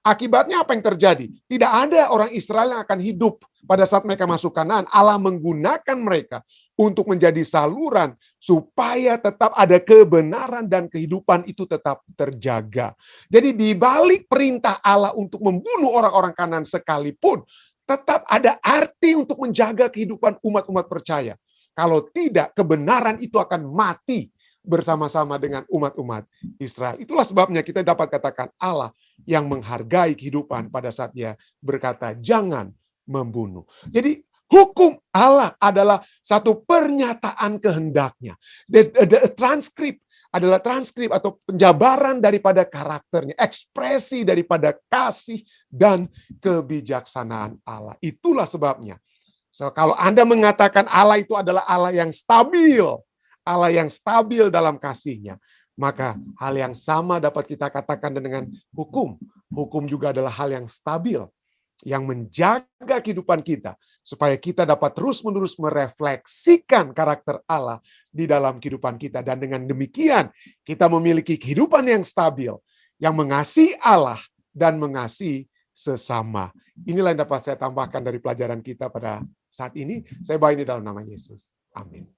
Akibatnya apa yang terjadi? Tidak ada orang Israel yang akan hidup pada saat mereka masuk Kanaan. Allah menggunakan mereka untuk menjadi saluran supaya tetap ada kebenaran dan kehidupan itu tetap terjaga. Jadi di balik perintah Allah untuk membunuh orang-orang Kanaan sekalipun, tetap ada arti untuk menjaga kehidupan umat-umat percaya. Kalau tidak, kebenaran itu akan mati bersama-sama dengan umat-umat Israel. Itulah sebabnya kita dapat katakan Allah yang menghargai kehidupan pada saat dia berkata, jangan membunuh. Jadi hukum Allah adalah satu pernyataan kehendaknya. Transkrip adalah transkrip atau penjabaran daripada karakternya, ekspresi daripada kasih dan kebijaksanaan Allah. Itulah sebabnya. Kalau Anda mengatakan Allah itu adalah Allah yang stabil, Allah yang stabil dalam kasihnya, maka hal yang sama dapat kita katakan dengan hukum. Hukum juga adalah hal yang stabil, yang menjaga kehidupan kita, supaya kita dapat terus-menerus merefleksikan karakter Allah di dalam kehidupan kita. Dan dengan demikian, kita memiliki kehidupan yang stabil, yang mengasihi Allah dan mengasihi sesama. Inilah yang dapat saya tambahkan dari pelajaran kita pada saat ini. Saya bawa ini dalam nama Yesus. Amin.